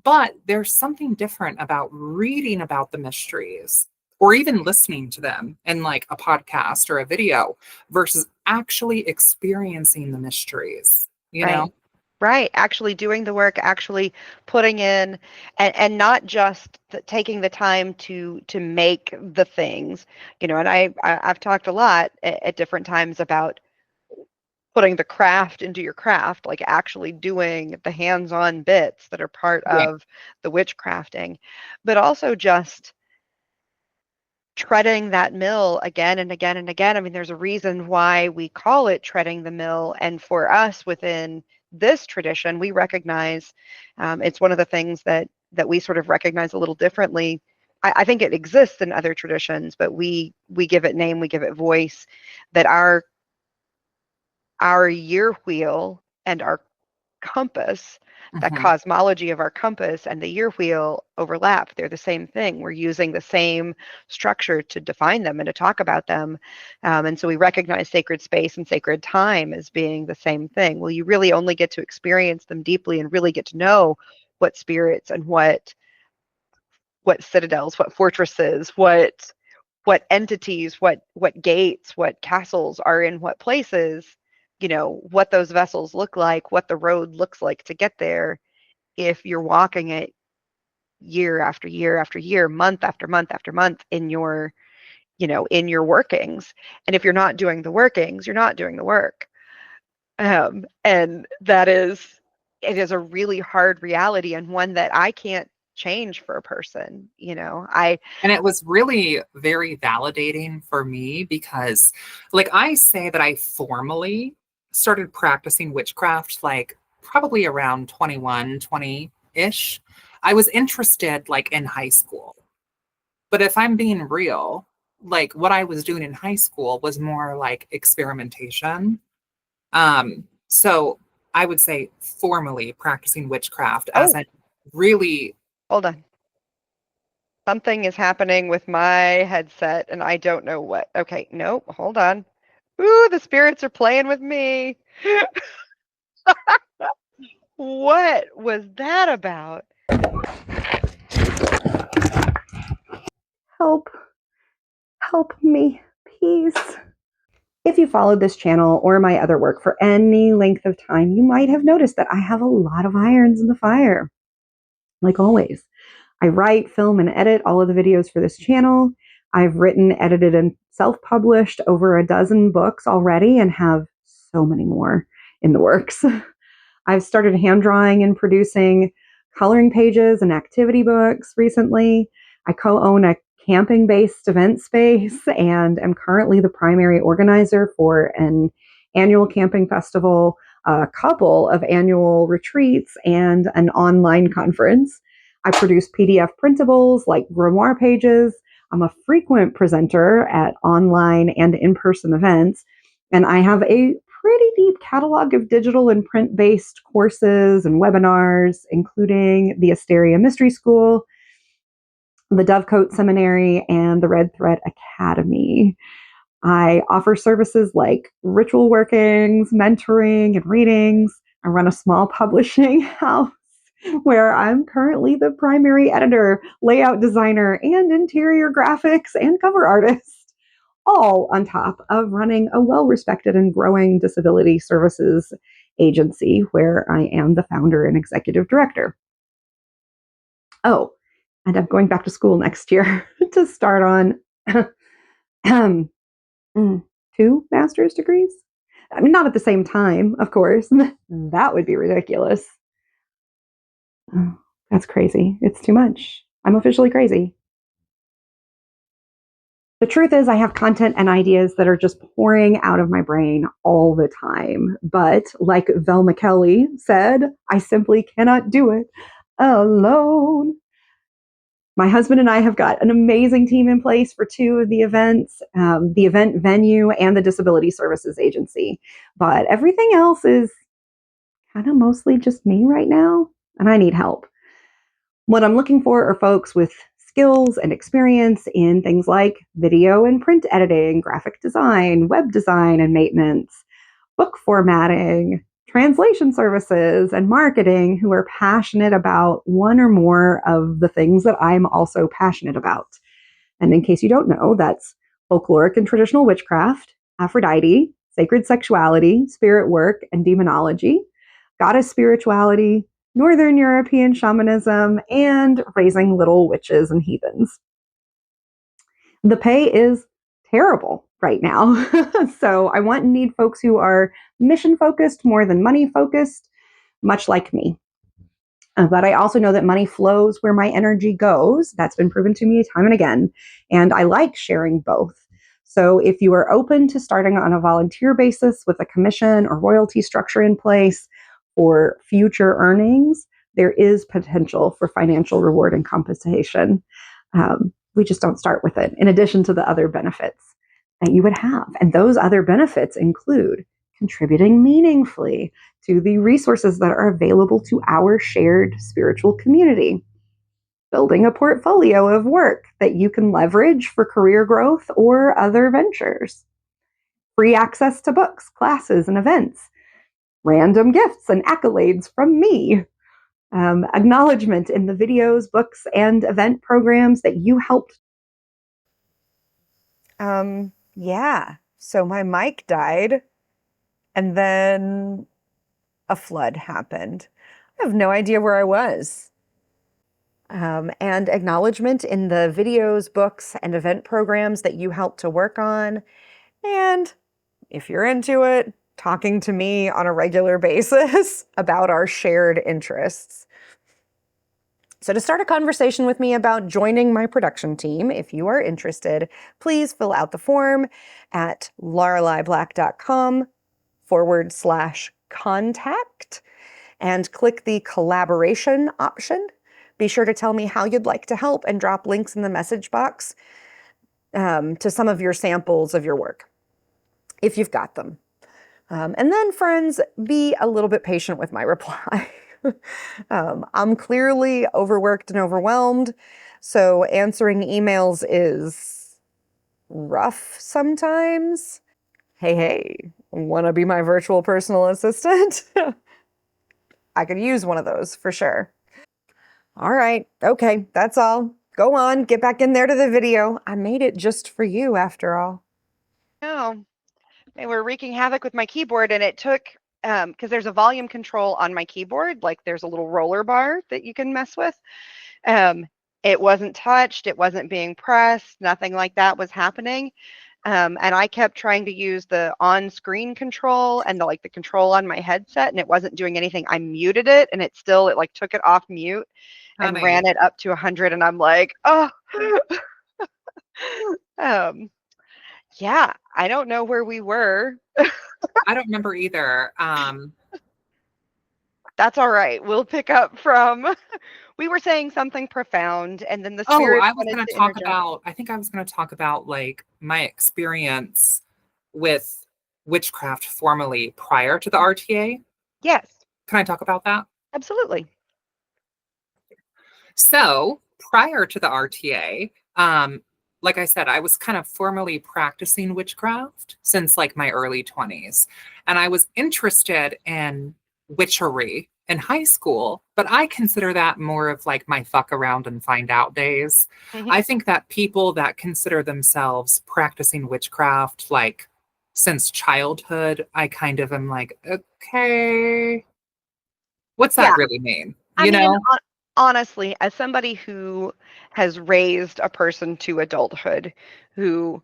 S2: But there's something different about reading about the mysteries or even listening to them in like a podcast or a video versus actually experiencing the mysteries, you
S1: Right.
S2: know?
S1: Right. Actually doing the work, actually putting in, and not just taking the time to make the things, and I've talked a lot at different times about putting the craft into your craft, like actually doing the hands-on bits that are part
S2: Yeah.
S1: of the witchcrafting, but also just treading that mill again and again and again. I mean, there's a reason why we call it treading the mill. And for us within this tradition, we recognize, it's one of the things that we sort of recognize a little differently. I think it exists in other traditions, but we give it name, we give it voice. That our year wheel and our compass, that
S2: Mhm.
S1: cosmology of our compass and the year wheel overlap. They're the same thing. We're using the same structure to define them and to talk about them. And so we recognize sacred space and sacred time as being the same thing. Well, you really only get to experience them deeply and really get to know what spirits and what citadels, what fortresses, what entities, what gates, what castles are in what places, what those vessels look like, what the road looks like to get there, if you're walking it year after year after year, month after month after month in your workings. And if you're not doing the workings, you're not doing the work. And it is a really hard reality, and one that I can't change for a person.
S2: And it was really very validating for me because, like, I say that I formally started practicing witchcraft like probably around 21, 20 ish. I was interested like in high school. But if I'm being real, like what I was doing in high school was more like experimentation. So I would say formally practicing witchcraft as
S1: Oh,
S2: in really.
S1: hold on. Something is happening with my headset and I don't know what. Okay, nope, hold on. Ooh, the spirits are playing with me. What was that about? Help. Help me, please. If you followed this channel or my other work for any length of time, you might have noticed that I have a lot of irons in the fire. Like always, I write, film, and edit all of the videos for this channel. I've written, edited, and self-published over a dozen books already and have so many more in the works. I've started hand drawing and producing coloring pages and activity books recently. I co-own a camping-based event space and am currently the primary organizer for an annual camping festival, a couple of annual retreats, and an online conference. I produce PDF printables like grimoire pages. I'm a frequent presenter at online and in-person events, and I have a
S3: pretty deep catalog of digital and print-based courses and webinars, including the Asteria Mystery School, the Dovecote Seminary, and the Red Thread Academy. I offer services like ritual workings, mentoring, and readings. I run a small publishing house where I'm currently the primary editor, layout designer, and interior graphics and cover artist, all on top of running a well respected and growing disability services agency where I am the founder and executive director. Oh, and I'm going back to school next year to start on two master's degrees. I mean, not at the same time, of course. That would be ridiculous. Oh, that's crazy. It's too much. I'm officially crazy. The truth is, I have content and ideas that are just pouring out of my brain all the time. But like Velma Kelly said, I simply cannot do it alone. My husband and I have got an amazing team in place for two of the events, the event venue and the disability services agency. But everything else is kind of mostly just me right now, and I need help. What I'm looking for are folks with skills and experience in things like video and print editing, graphic design, web design and maintenance, book formatting, translation services, and marketing who are passionate about one or more of the things that I'm also passionate about. And in case you don't know, that's folkloric and traditional witchcraft, Aphrodite, sacred sexuality, spirit work, and demonology, goddess spirituality, Northern European shamanism, and raising little witches and heathens. The pay is terrible right now. So I want and need folks who are mission focused more than money focused, much like me. But I also know that money flows where my energy goes. That's been proven to me time and again. And I like sharing both. So if you are open to starting on a volunteer basis with a commission or royalty structure in place for future earnings, there is potential for financial reward and compensation. We just don't start with it, in addition to the other benefits that you would have. And those other benefits include contributing meaningfully to the resources that are available to our shared spiritual community, building a portfolio of work that you can leverage for career growth or other ventures, free access to books, classes, and events, random gifts and accolades from me, acknowledgement in the videos, books, and event programs that you helped.
S1: Yeah. So my mic died, and then a flood happened. I have no idea where I was. And acknowledgement in the videos, books, and event programs that you helped to work on. And if you're into it, talking to me on a regular basis about our shared interests. So to start a conversation with me about joining my production team, if you are interested, please fill out the form at laureleiblack.com/contact and click the collaboration option. Be sure to tell me how you'd like to help and drop links in the message box to some of your samples of your work, if you've got them. And then, friends, be a little bit patient with my reply. I'm clearly overworked and overwhelmed, so answering emails is rough sometimes. Hey, wanna be my virtual personal assistant? I could use one of those for sure. All right, okay, that's all. Go on, get back in there to the video. I made it just for you after all.
S4: No, they were wreaking havoc with my keyboard, and it took because there's a volume control on my keyboard, like there's a little roller bar that you can mess with. Um, it wasn't touched, it wasn't being pressed, nothing like that was happening. And I kept trying to use the on-screen control and the control on my headset, and it wasn't doing anything. I muted it, and it like took it off mute and
S2: Honey.
S4: ran it up to 100, and I'm like, oh. Yeah, I don't know where we were.
S2: I don't remember either.
S4: That's all right. We'll pick up from we were saying something profound, and then the spirit
S2: I was
S4: wanted
S2: going to
S4: to
S2: talk
S4: interject.
S2: about, I think I was going to talk about like my experience with witchcraft formally prior to the RTA.
S1: Yes,
S2: Can I talk about that?
S1: absolutely.
S2: So prior to the RTA, like I said, I was kind of formally practicing witchcraft since like my early 20s. And I was interested in witchery in high school, but I consider that more of like my fuck around and find out days.
S1: Mhm.
S2: I think that people that consider themselves practicing witchcraft like since childhood, I kind of am like, okay, what's
S1: Yeah,
S2: that really mean?
S1: I
S2: You
S1: mean,
S2: know?
S1: honestly, as somebody who has raised a person to adulthood, who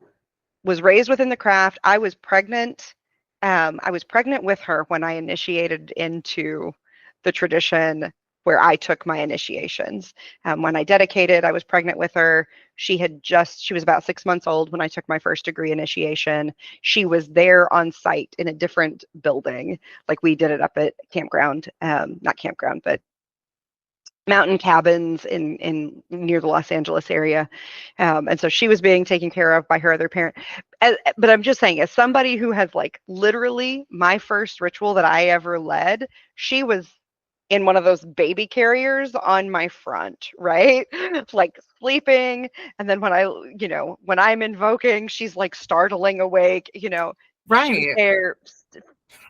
S1: was raised within the craft, I was pregnant. I was pregnant with her when I initiated into the tradition where I took my initiations. When I dedicated, I was pregnant with her. She was about 6 months old when I took my first degree initiation. She was there on site in a different building. Like we did it up at campground, not campground, but mountain cabins in near the Los Angeles area, and so she was being taken care of by her other parent. But I'm just saying, as somebody who has like literally my first ritual that I ever led, she was in one of those baby carriers on my front, right? Like sleeping, and then when I'm invoking, she's like startling awake. She was
S2: Right.
S1: there.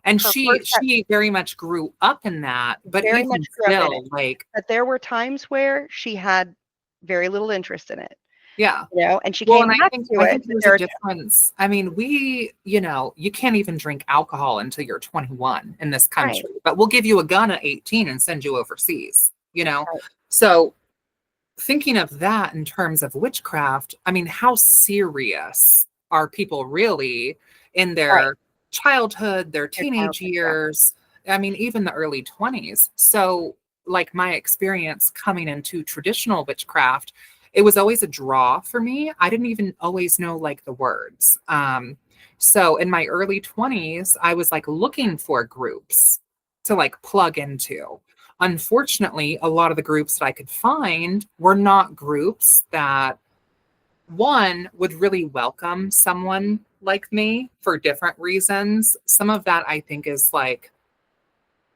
S2: And
S1: Her
S2: she
S1: first
S2: she very much grew up in that, but
S1: very
S2: even
S1: much grew up in it,
S2: still, like,
S1: but there were times where she had very little interest in it,
S2: yeah.
S1: and she
S2: Well,
S1: came
S2: and
S1: back to
S2: I
S1: it.
S2: think
S1: But
S2: there's a difference. I mean, you can't even drink alcohol until you're 21 in this
S1: right,
S2: country, but we'll give you a gun at 18 and send you overseas, you know?
S1: right,
S2: So thinking of that in terms of witchcraft, I mean, how serious are people really in
S1: right.
S2: their childhood, their
S1: Your
S2: teenage
S1: childhood, yeah.
S2: years? I mean, even the early 20s. So, like my experience coming into traditional witchcraft, it was always a draw for me. I didn't even always know like the words. So in my early 20s, I was like looking for groups to like plug into. Unfortunately, a lot of the groups that I could find were not groups that, one, would really welcome someone like me for different reasons. Some of that I think is like,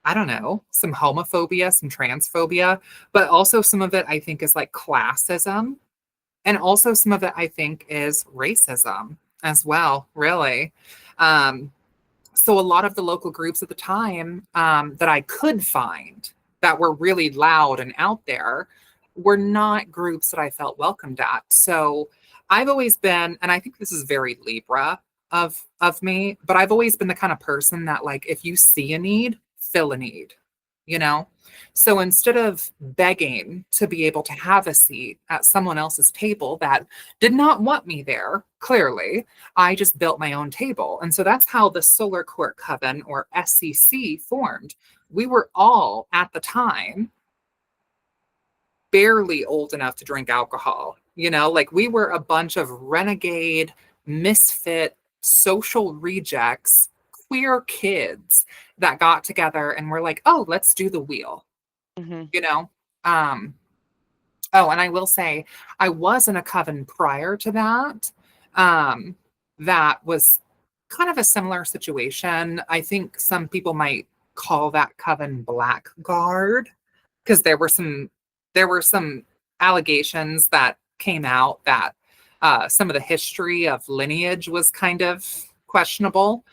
S2: I don't know, some homophobia, some transphobia, but also some of it I think is like classism. And also some of it I think is racism as well, really. Um, so a lot of the local groups at the time that I could find that were really loud and out there were not groups that I felt welcomed at. So I've always been, and I think this is very Libra of me, but I've always been the kind of person that like if you see a need, fill a need, you know? So instead of begging to be able to have a seat at someone else's table that did not want me there, clearly, I just built my own table. And so that's how the Solar Court Coven, or SCC, formed. We were all at the time barely old enough to drink alcohol. Like we were a bunch of renegade, misfit, social rejects, queer kids that got together and were like, oh, let's do the wheel,
S1: Hmm.
S2: you know? Um, oh, and I will say, I was in a coven prior to that. That was kind of a similar situation. I think some people might call that coven blackguard because there were some allegations that came out that some of the history of lineage was kind of questionable.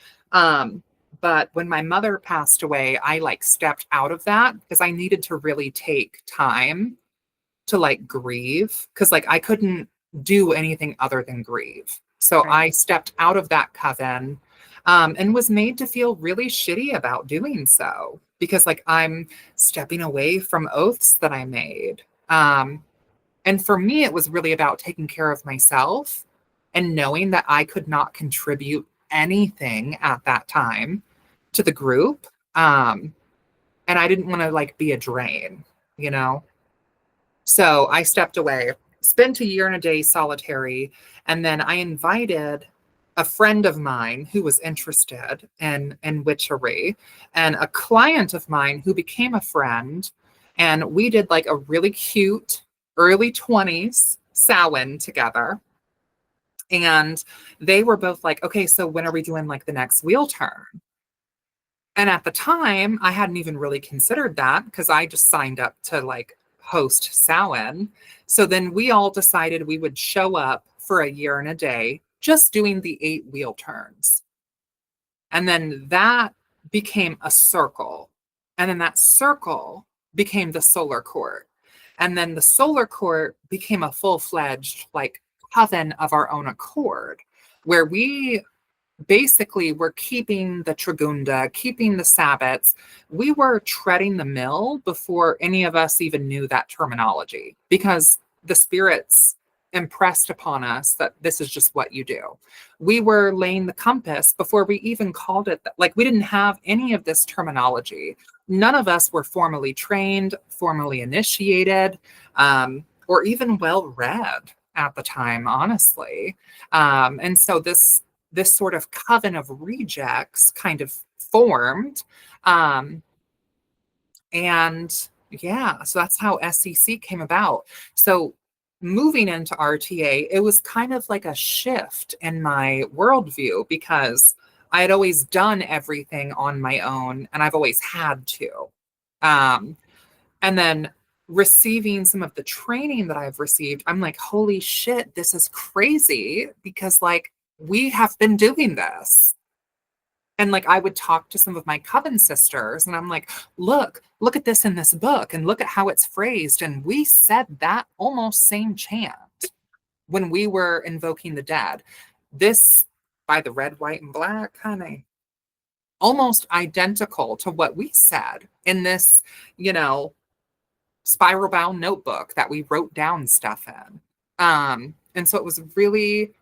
S2: But when my mother passed away, I like stepped out of that because I needed to really take time to like grieve because like I couldn't do anything other than grieve. So
S1: Right.
S2: I stepped out of that coven and was made to feel really shitty about doing so because like I'm stepping away from oaths that I made. And for me, it was really about taking care of myself and knowing that I could not contribute anything at that time to the group. And I didn't want to like be a drain, you know? So I stepped away, spent a year and a day solitary, and then I invited a friend of mine who was interested in witchery and a client of mine who became a friend. And we did like a really cute early 20s Samhain together. And they were both like, okay, so when are we doing like the next wheel turn? And at the time, I hadn't even really considered that because I just signed up to like host Samhain. So then we all decided we would show up for a year and a day, just doing the 8 wheel turns. And then that became a circle. And then that circle became the solar court. And then the solar court became a full-fledged like coven of our own accord, where we basically were keeping the Tragunda, keeping the Sabbats. We were treading the mill before any of us even knew that terminology, because the spirits impressed upon us that this is just what you do. We were laying the compass before we even called it that. Like, we didn't have any of this terminology. None of us were formally trained, formally initiated, or even well read at the time, honestly. And so this sort of coven of rejects kind of formed. And yeah, so that's how SCC came about. So moving into RTA, it was kind of like a shift in my worldview, because I had always done everything on my own and I've always had to. And then receiving some of the training that I've received, I'm like, holy shit, this is crazy, because like, we have been doing this. And like, I would talk to some of my coven sisters and I'm like, look at this in this book and look at how it's phrased. And we said that almost same chant when we were invoking the dead. This, by the red, white, and black, honey, almost identical to what we said in this, spiral bound notebook that we wrote down stuff in. And so it was really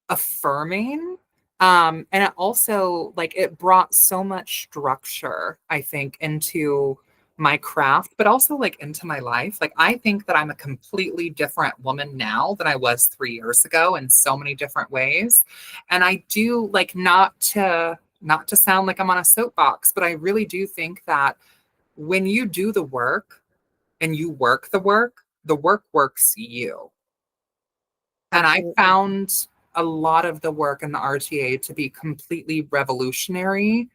S2: affirming. And it also, like, it brought so much structure, I think, into my craft, but also like into my life. Like, I think that I'm a completely different woman now than I was 3 years ago in so many different ways. And I do, like, not to sound like I'm on a soapbox, but I really do think that when you do the work and you work the work works you.
S1: Absolutely.
S2: And I found a lot of the work in the RTA to be completely revolutionary,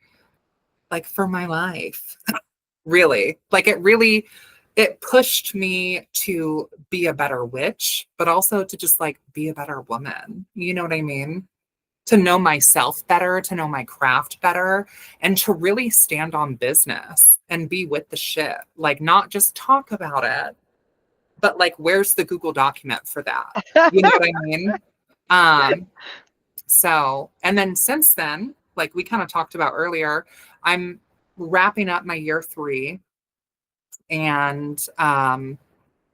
S2: like, for my life. Really. Like, it pushed me to be a better witch, but also to just like be a better woman. You know what I mean? To know myself better, to know my craft better, and to really stand on business and be with the shit. Like, not just talk about it, but like, where's the Google document for that? You know what I mean? So, and then since then, like we kind of talked about earlier, I'm wrapping up my year 3, and I'm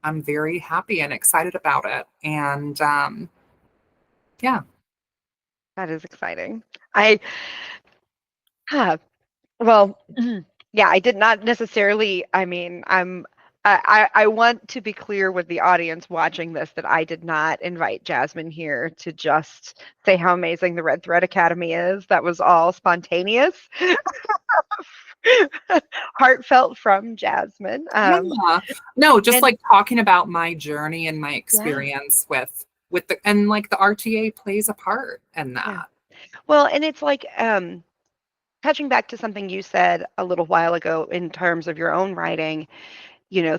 S2: very happy and excited about it. And yeah.
S1: That is exciting. I have, well, yeah, I did not necessarily, I mean, I want to be clear with the audience watching this that I did not invite Jasmine here to just say how amazing the Red Thread Academy is. That was all spontaneous, heartfelt from Jasmine.
S2: Yeah. No, just
S1: and-
S2: like talking about my journey and my experience with the, and like the RTA plays a part in that.
S1: Yeah. Well, and it's like, touching back to something you said a little while ago in terms of your own writing,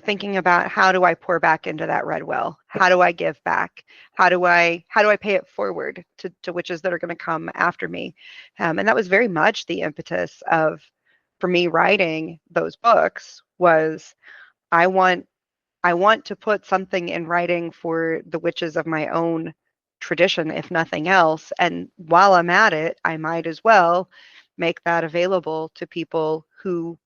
S1: thinking about, how do I pour back into that red well? How do I give back? How do I pay it forward to witches that are going to come after me? And that was very much the impetus for me writing those books. Was I want to put something in writing for the witches of my own tradition, if nothing else. And while I'm at it, I might as well make that available to people who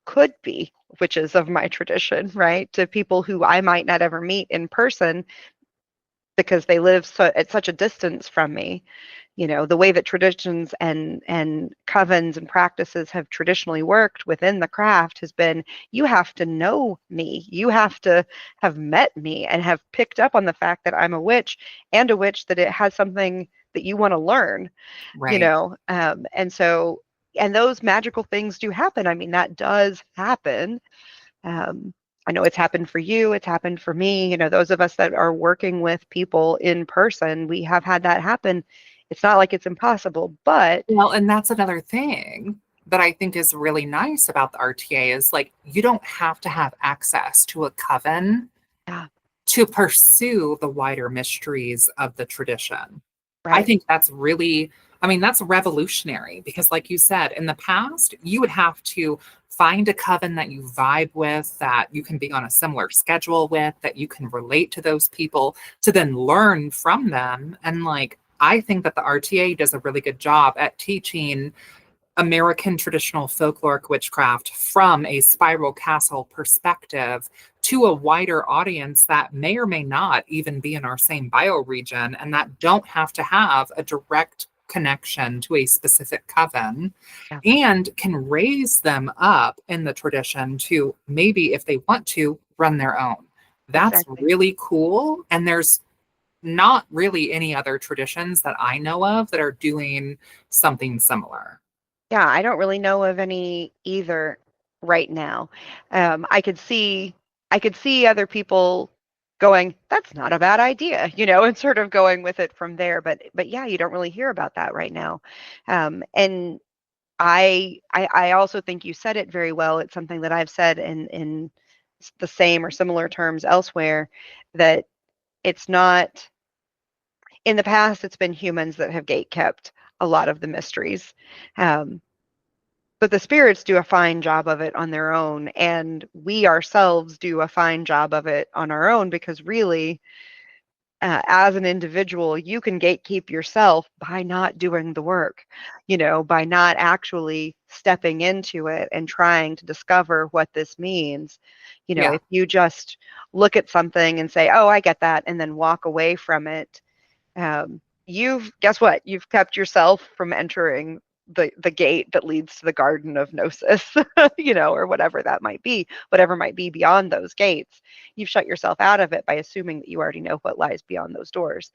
S1: could be witches of my tradition, right? To people who I might not ever meet in person because they live at such a distance from me. The way that traditions and covens and practices have traditionally worked within the craft has been, you have to know me. You have to have met me and have picked up on the fact that I'm a witch, and a witch that it has something that you want to learn,
S2: Right.
S1: and so, and those magical things do happen. I mean, that does happen. I know it's happened for you. It's happened for me. Those of us that are working with people in person, we have had that happen. It's not like it's impossible, but
S2: Well, and that's another thing that I think is really nice about the RTA is like you don't have to have access to a coven
S1: yeah,
S2: to pursue the wider mysteries of the tradition. I
S1: right.
S2: think that's really, I mean, that's revolutionary because, like you said, in the past, you would have to find a coven that you vibe with, that you can be on a similar schedule with, that you can relate to those people to then learn from them. And like, I think that the RTA does a really good job at teaching American traditional folkloric witchcraft from a spiral castle perspective to a wider audience that may or may not even be in our same bioregion and that don't have to have a direct connection to a specific coven
S1: Yeah,
S2: and can raise them up in the tradition to maybe, if they want to, run their own. That's
S1: exactly.
S2: really cool. And there's not really any other traditions that I know of that are doing something similar.
S1: Yeah, I don't really know of any either right now. I could see other people going, "That's not a bad idea," and sort of going with it from there. But yeah, you don't really hear about that right now. And I also think you said it very well. It's something that I've said in the same or similar terms elsewhere, that it's not in the past. It's been humans that have gatekept a lot of the mysteries. Um, but the spirits do a fine job of it on their own, and we ourselves do a fine job of it on our own, because really, as an individual, you can gatekeep yourself by not doing the work, by not actually stepping into it and trying to discover what this means.
S2: Yeah.
S1: If you just look at something and say, "Oh, I get that," and then walk away from it, guess what? You've kept yourself from entering the gate that leads to the garden of gnosis, or whatever might be beyond those gates. You've shut yourself out of it by assuming that you already know what lies beyond those doors.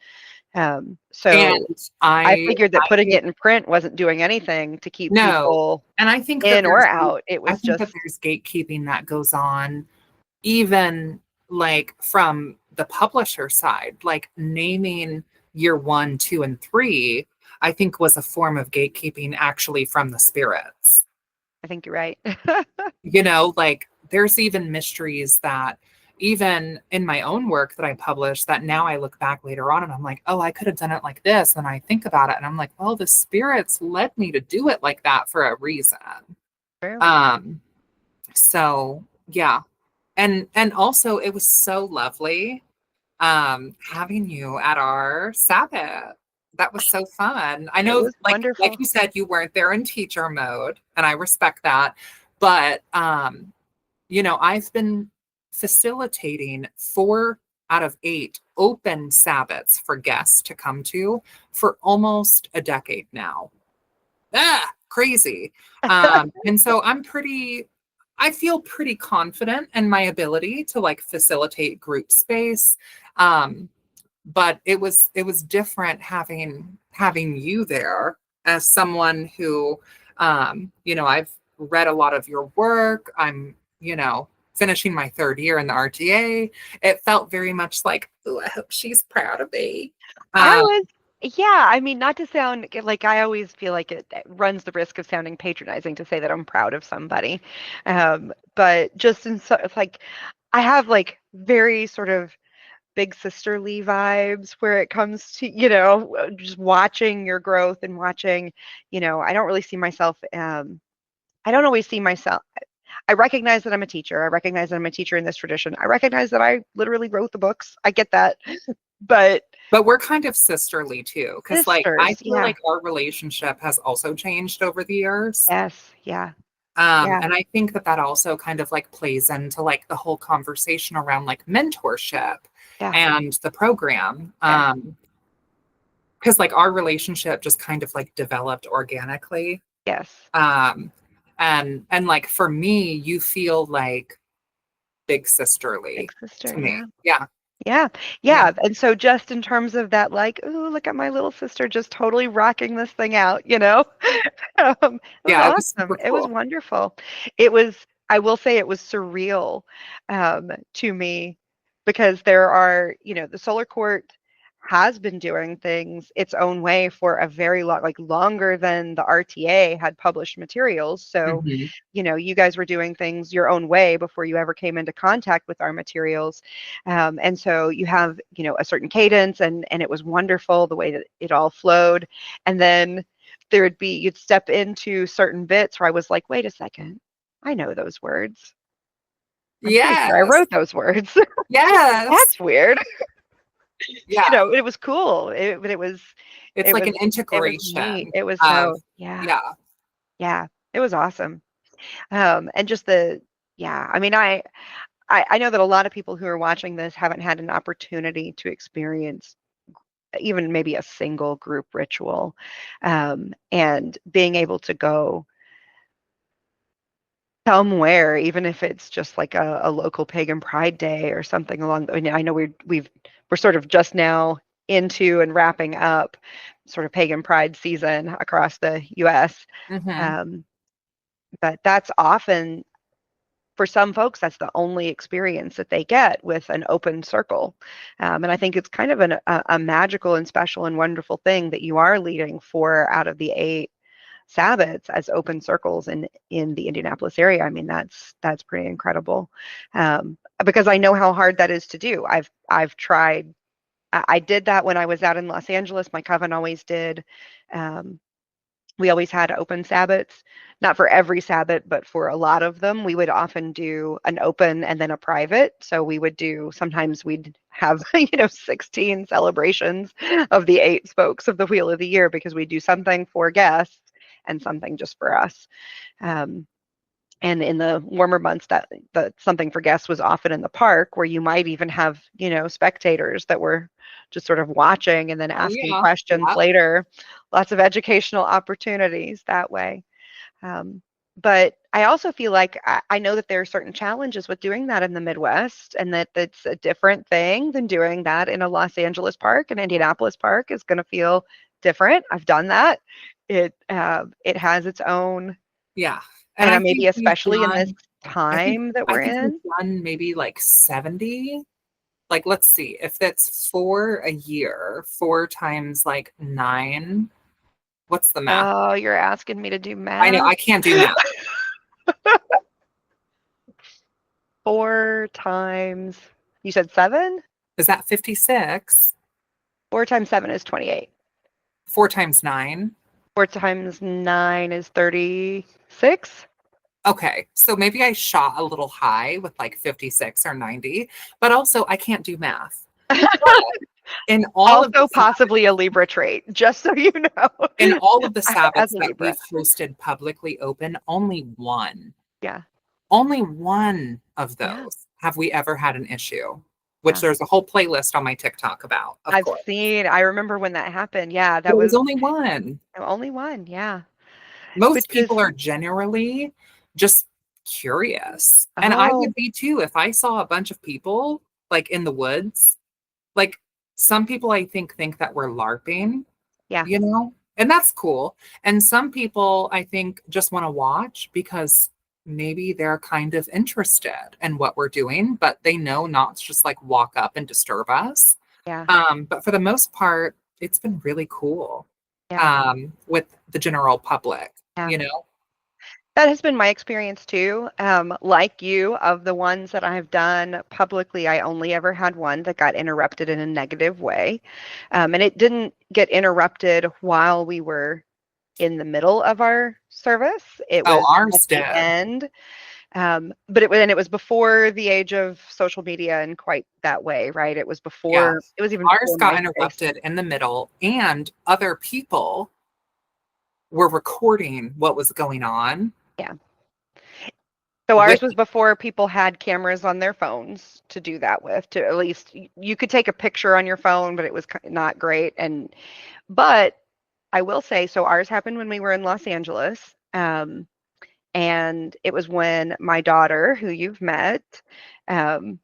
S1: So
S2: And
S1: I
S2: I
S1: figured that
S2: I
S1: putting
S2: think
S1: it in print wasn't doing anything to keep
S2: no.
S1: people
S2: And I think that
S1: in or out. It
S2: I
S1: was
S2: think
S1: just,
S2: that there's gatekeeping that goes on even like from the publisher side, like naming year 1, 2, and 3, I think was a form of gatekeeping actually from the spirits.
S1: I think you're right.
S2: Like there's even mysteries that even in my own work that I published that now I look back later on and I'm like, oh, I could have done it like this. And I think about it and I'm like, well, the spirits led me to do it like that for a reason.
S1: True.
S2: Um, so yeah. And also it was so lovely having you at our Sabbath. That was so fun. I
S1: It
S2: know
S1: was
S2: like
S1: wonderful.
S2: you said, you weren't there in teacher mode, and I respect that. But I've been facilitating 4 out of 8 open Sabbaths for guests to come to for almost a decade now. Crazy. And so I feel pretty confident in my ability to like facilitate group space. But it was different having you there as someone who, I've read a lot of your work. I'm, finishing my 3rd year in the RTA. It felt very much like, oh, I hope she's proud of me.
S1: I
S2: Um,
S1: was, yeah, I mean, not to sound like, I always feel like it runs the risk of sounding patronizing to say that I'm proud of somebody. But just it's like, I have like very sort of big sisterly vibes where it comes to, just watching your growth and watching, I don't really see myself, I don't always see myself. I recognize that I'm a teacher. I recognize that I'm a teacher in this tradition. I recognize that I literally wrote the books. I get that. But
S2: But we're kind of sisterly too, because like I
S1: sisters,
S2: feel
S1: yeah.
S2: like our relationship has also changed over the years.
S1: Yes, yeah, yeah,
S2: And I think that also kind of like plays into like the whole conversation around like mentorship
S1: yeah,
S2: and the program.
S1: yeah,
S2: Because like our relationship just kind of like developed organically.
S1: yes.
S2: Um, and like for me, you feel like big
S1: Big
S2: sisterly
S1: sister,
S2: to me.
S1: yeah.
S2: Yeah.
S1: Yeah,
S2: Yeah.
S1: yeah. And so just in terms of that, like, ooh, look at my little sister just totally rocking this thing out, It was
S2: Yeah, it was
S1: awesome.
S2: super
S1: It was
S2: cool.
S1: wonderful. It was I will say it was surreal to me because there are, the solar court has been doing things its own way for a very long, like longer than the RTA had published materials. So,
S2: Mhm.
S1: you guys were doing things your own way before you ever came into contact with our materials. And so you have, a certain cadence and it was wonderful the way that it all flowed. And then you'd step into certain bits where I was like, wait a second, I know those words. I'm pretty sure I
S2: Yes.
S1: wrote those words.
S2: Yes.
S1: That's weird.
S2: Yeah.
S1: It was cool. But
S2: It's
S1: it
S2: like
S1: was
S2: an
S1: it was neat.
S2: integration
S1: It was
S2: of,
S1: so yeah,
S2: yeah.
S1: yeah. It was awesome. And just yeah. I mean, I know that a lot of people who are watching this haven't had an opportunity to experience even maybe a single group ritual, and being able to go somewhere, even if it's just like a local pagan pride day or something along. I mean, I know we're sort of just now into and wrapping up sort of pagan pride season across the U.S.
S2: Hmm.
S1: Um, but that's often for some folks that's the only experience that they get with an open circle, and I think it's kind of a magical and special and wonderful thing that you are leading 4 out of the 8 Sabbats as open circles in the Indianapolis area. I mean, that's pretty incredible, because I know how hard that is to do. I've tried. I did that when I was out in Los Angeles. My coven always did. Um, we always had open Sabbats, not for every Sabbat, but for a lot of them. We would often do an open and then a private. So we would do, sometimes we'd have, 16 celebrations of the 8 spokes of the Wheel of the Year because we do something for guests and something just for us. Um, and in the warmer months, that the something for guests was often in the park, where you might even have, spectators that were just sort of watching and then
S2: Oh
S1: asking
S2: yeah.
S1: questions
S2: Yeah.
S1: later. Lots of educational opportunities that way. Um, but I also feel like I know that there are certain challenges with doing that in the Midwest, and that that's a different thing than doing that in a Los Angeles park. An Indianapolis park is going to feel different. I've done that. It has its own,
S2: Yeah. And
S1: and
S2: I
S1: maybe
S2: think we've
S1: especially in this
S2: done,
S1: time that
S2: I
S1: we're
S2: think we've
S1: in.
S2: done maybe like 70. Like, let's see, if that's 4 a year, 4 times like 9, what's the math?
S1: Oh, you're asking me to do
S2: I know
S1: math?
S2: I can't do math.
S1: 4 times, you said 7?
S2: Is that 56?
S1: 4 times 7 is 28.
S2: 4 times 9?
S1: 4 times 9 is 36.
S2: Okay, so maybe I shot a little high with like 56 or 90, but also I can't do math. In all of the
S1: Also possibly a Libra trait, just so you know.
S2: in all of the
S1: As
S2: Sabbats
S1: a
S2: that
S1: Libra.
S2: we've hosted publicly open,
S1: Yeah.
S2: only one of
S1: Yeah.
S2: those have we ever had an issue, which
S1: Yeah.
S2: there's a whole playlist on my TikTok about, of course.
S1: I remember when that happened. Yeah,
S2: But
S1: that
S2: it was
S1: was
S2: only one.
S1: only one. Yeah.
S2: Most
S1: Which is,
S2: people are generally just curious. And I
S1: oh,
S2: would be too if I saw a bunch of people like in the woods. Like some people I think that we're LARPing,
S1: yeah.
S2: and that's cool. And some people I think just want to watch because maybe they're kind of interested in what we're doing, but they know not to just like walk up and disturb us.
S1: Yeah.
S2: But for the most part, it's been really cool
S1: Yeah.
S2: with the general public,
S1: Yeah.
S2: you know?
S1: That has been my experience too. Like you, of the ones that I've done publicly, I only ever had one that got interrupted in a negative way. And it didn't get interrupted while we were in the middle of our service. It
S2: Oh,
S1: was at
S2: ours
S1: the
S2: did.
S1: end. But it was before the age of social media and quite that way, right?
S2: Yeah.
S1: It was even
S2: Ours
S1: before
S2: got
S1: MySpace.
S2: interrupted in the middle, and other people were recording what was going on
S1: Yeah. So
S2: with,
S1: ours was before people had cameras on their phones to do that with. To at least you could take a picture on your phone, but it was not great. But I will say, so ours happened when we were in Los Angeles, and it was when my daughter, who you've met, um,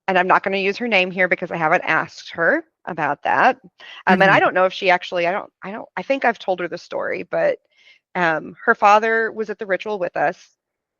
S1: and I'm not going to use her name here because I haven't asked her about that. And I
S2: Mhm.
S1: don't know if she actually, I think I've told her the story, but her father was at the ritual with us.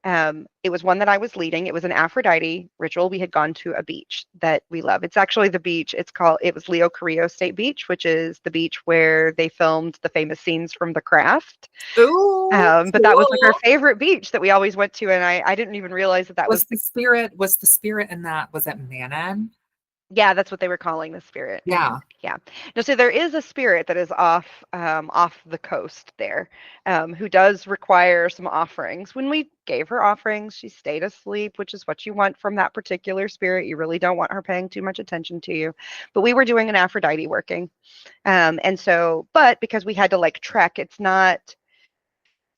S4: It was one that I was leading. It was an Aphrodite ritual. We had gone to a beach that we love. It's actually the beach. It was Leo Carrillo State Beach, which is the beach where they filmed the famous scenes from The Craft.
S2: Ooh,
S4: But that was like our
S2: cool.
S4: favorite beach that we always went to, and I didn't even realize that
S2: Was the spirit in that, was it Manon?
S4: yeah, that's what they were calling the spirit.
S2: Yeah.
S4: Yeah. No, so there is a spirit that is off the coast there, who does require some offerings. When we gave her offerings, she stayed asleep, which is what you want from that particular spirit. You really don't want her paying too much attention to you. But we were doing an Aphrodite working. And so, but because we had to like trek,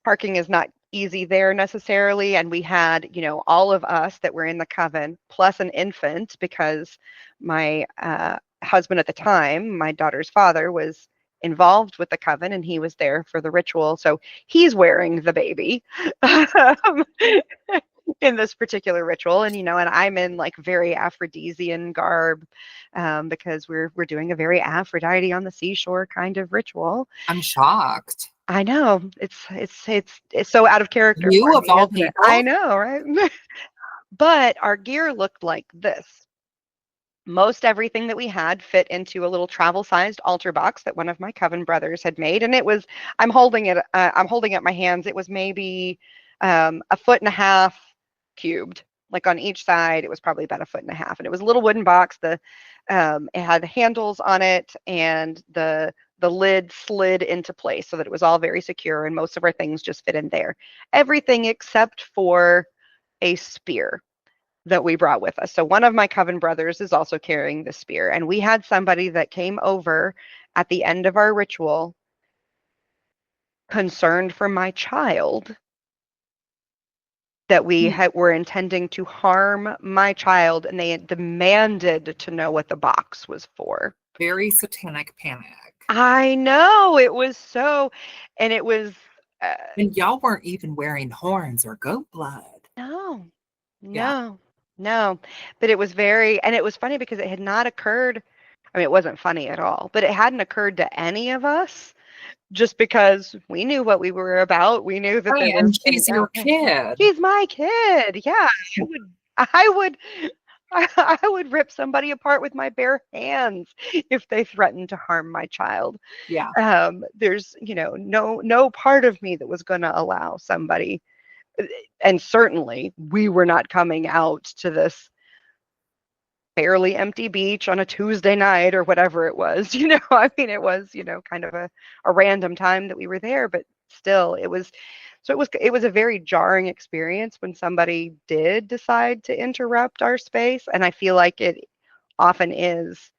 S4: parking is not easy there necessarily. And we had, all of us that were in the coven plus an infant, because my husband at the time, my daughter's father, was involved with the coven and he was there for the ritual. So he's wearing the baby in this particular ritual. And I'm in like very Aphrodisian garb, because we're doing a very Aphrodite on the seashore kind of ritual.
S2: I'm shocked.
S4: I know it's so out of character
S2: You
S4: for
S2: of
S4: me,
S2: all
S4: isn't it?
S2: people?
S4: I know, right? But our gear looked like this. Most everything that we had fit into a little travel-sized altar box that one of my coven brothers had made, and I'm holding it. I'm holding up my hands. It was maybe a foot and a half cubed, like on each side. It was probably about a foot and a half, and it was a little wooden box. It had handles on it, and the lid slid into place so that it was all very secure, and most of our things just fit in there. Everything except for a spear that we brought with us. So one of my coven brothers is also carrying the spear, and we had somebody that came over at the end of our ritual concerned for my child, that we were intending to harm my child, and they had demanded to know what the box was for.
S2: Very satanic panic.
S4: I know, it was so, and it was
S2: And y'all weren't even wearing horns or goat blood.
S4: no,
S2: Yeah.
S4: no, but it was very, and it was funny because it had not occurred. I mean, it wasn't funny at all, but it hadn't occurred to any of us, just because we knew what we were about. We knew that there
S2: Right,
S4: was
S2: and she's your kid.
S4: She's my kid. Yeah, I would, I would rip somebody apart with my bare hands if they threatened to harm my child.
S2: Yeah.
S4: There's, no part of me that was going to allow somebody, and certainly we were not coming out to this fairly empty beach on a Tuesday night or whatever it was. I mean, it was, kind of a random time that we were there, but still it was a very jarring experience when somebody did decide to interrupt our space, and I feel like it often is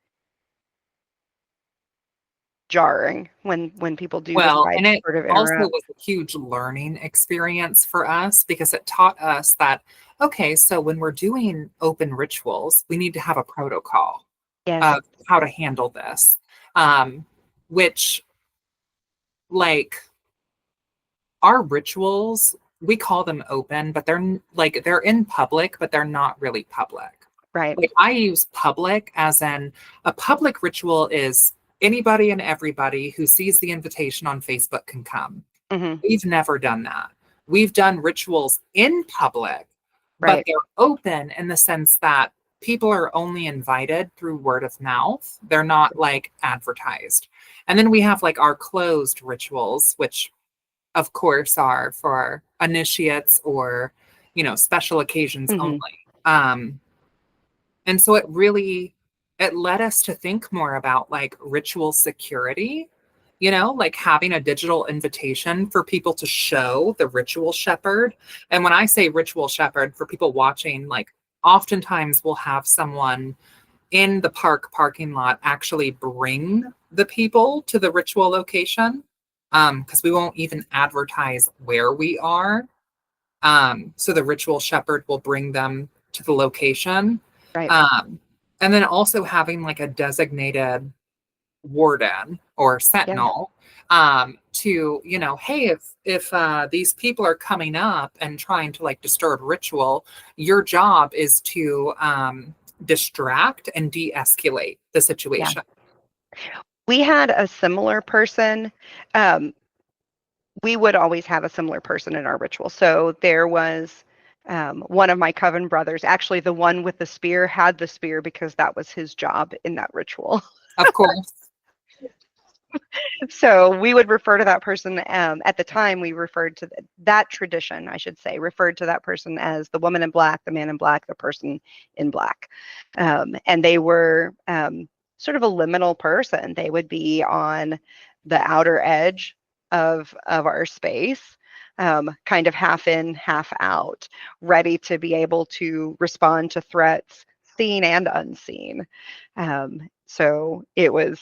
S4: jarring when people do
S2: Well,
S4: decide
S2: and
S4: to
S2: it
S4: sort of
S2: also
S4: interrupt.
S2: was a huge learning experience for us because it taught us that, okay, so when we're doing open rituals, we need to have a protocol
S4: Yes.
S2: of how to handle this. Which, like, our rituals, we call them open, but they're in public, but they're not really public.
S4: Right.
S2: Like, I use public as in a public ritual is anybody and everybody who sees the invitation on Facebook can come.
S4: Mm-hmm.
S2: We've never done that. We've done rituals in public, but
S4: Right.
S2: they're open in the sense that people are only invited through word of mouth. They're not like advertised. And then we have like our closed rituals, which of course are for initiates or, special occasions
S4: Mm-hmm.
S2: only. And so it led us to think more about like ritual security, like having a digital invitation for people to show the ritual shepherd. And when I say ritual shepherd, for people watching, like oftentimes we'll have someone in the parking lot actually bring the people to the ritual location, because we won't even advertise where we are. So the ritual shepherd will bring them to the location.
S4: Right.
S2: And then also having like a designated warden or sentinel, to, hey, if these people are coming up and trying to like disturb ritual, your job is to distract and de-escalate the situation.
S4: We had a similar person. We would always have a similar person in our ritual. So there was
S1: One of my coven brothers, actually the one with the spear, had the spear because that was his job in that ritual.
S2: Of course.
S1: So we would refer to that person, at the time we referred to that tradition, I should say, referred to that person as the woman in black, the man in black, the person in black. And they were sort of a liminal person. They would be on the outer edge of our space, kind of half in, half out, ready to be able to respond to threats, seen and unseen. So it was,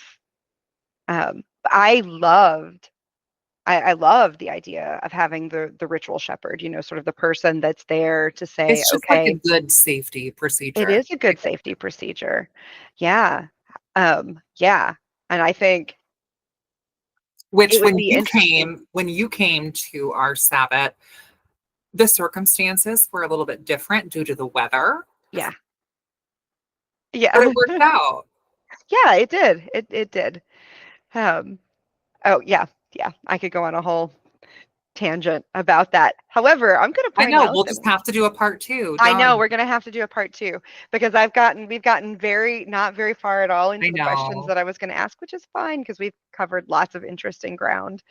S1: I loved I love the idea of having the ritual shepherd, sort of the person that's there to say,
S2: It's just like a
S1: okay,
S2: good safety
S1: it
S2: procedure.
S1: is a good safety procedure. Yeah. Yeah. And I think it
S2: Which
S1: would be interesting.
S2: when you came to our Sabbath, the circumstances were a little bit different due to the weather,
S1: Yeah.
S2: but
S1: Yeah.
S2: it worked out.
S1: Yeah, it did. It did. Um, oh yeah. Yeah. I could go on a whole tangent about that. However, I'm going to
S2: I
S1: point
S2: know
S1: out
S2: we'll
S1: that
S2: just have to do a part two.
S1: I know
S2: Done.
S1: we're going to have to do a part two because we've gotten not very far at all
S2: I
S1: into the questions
S2: know.
S1: that I was going to ask, which is fine because we've covered lots of interesting ground.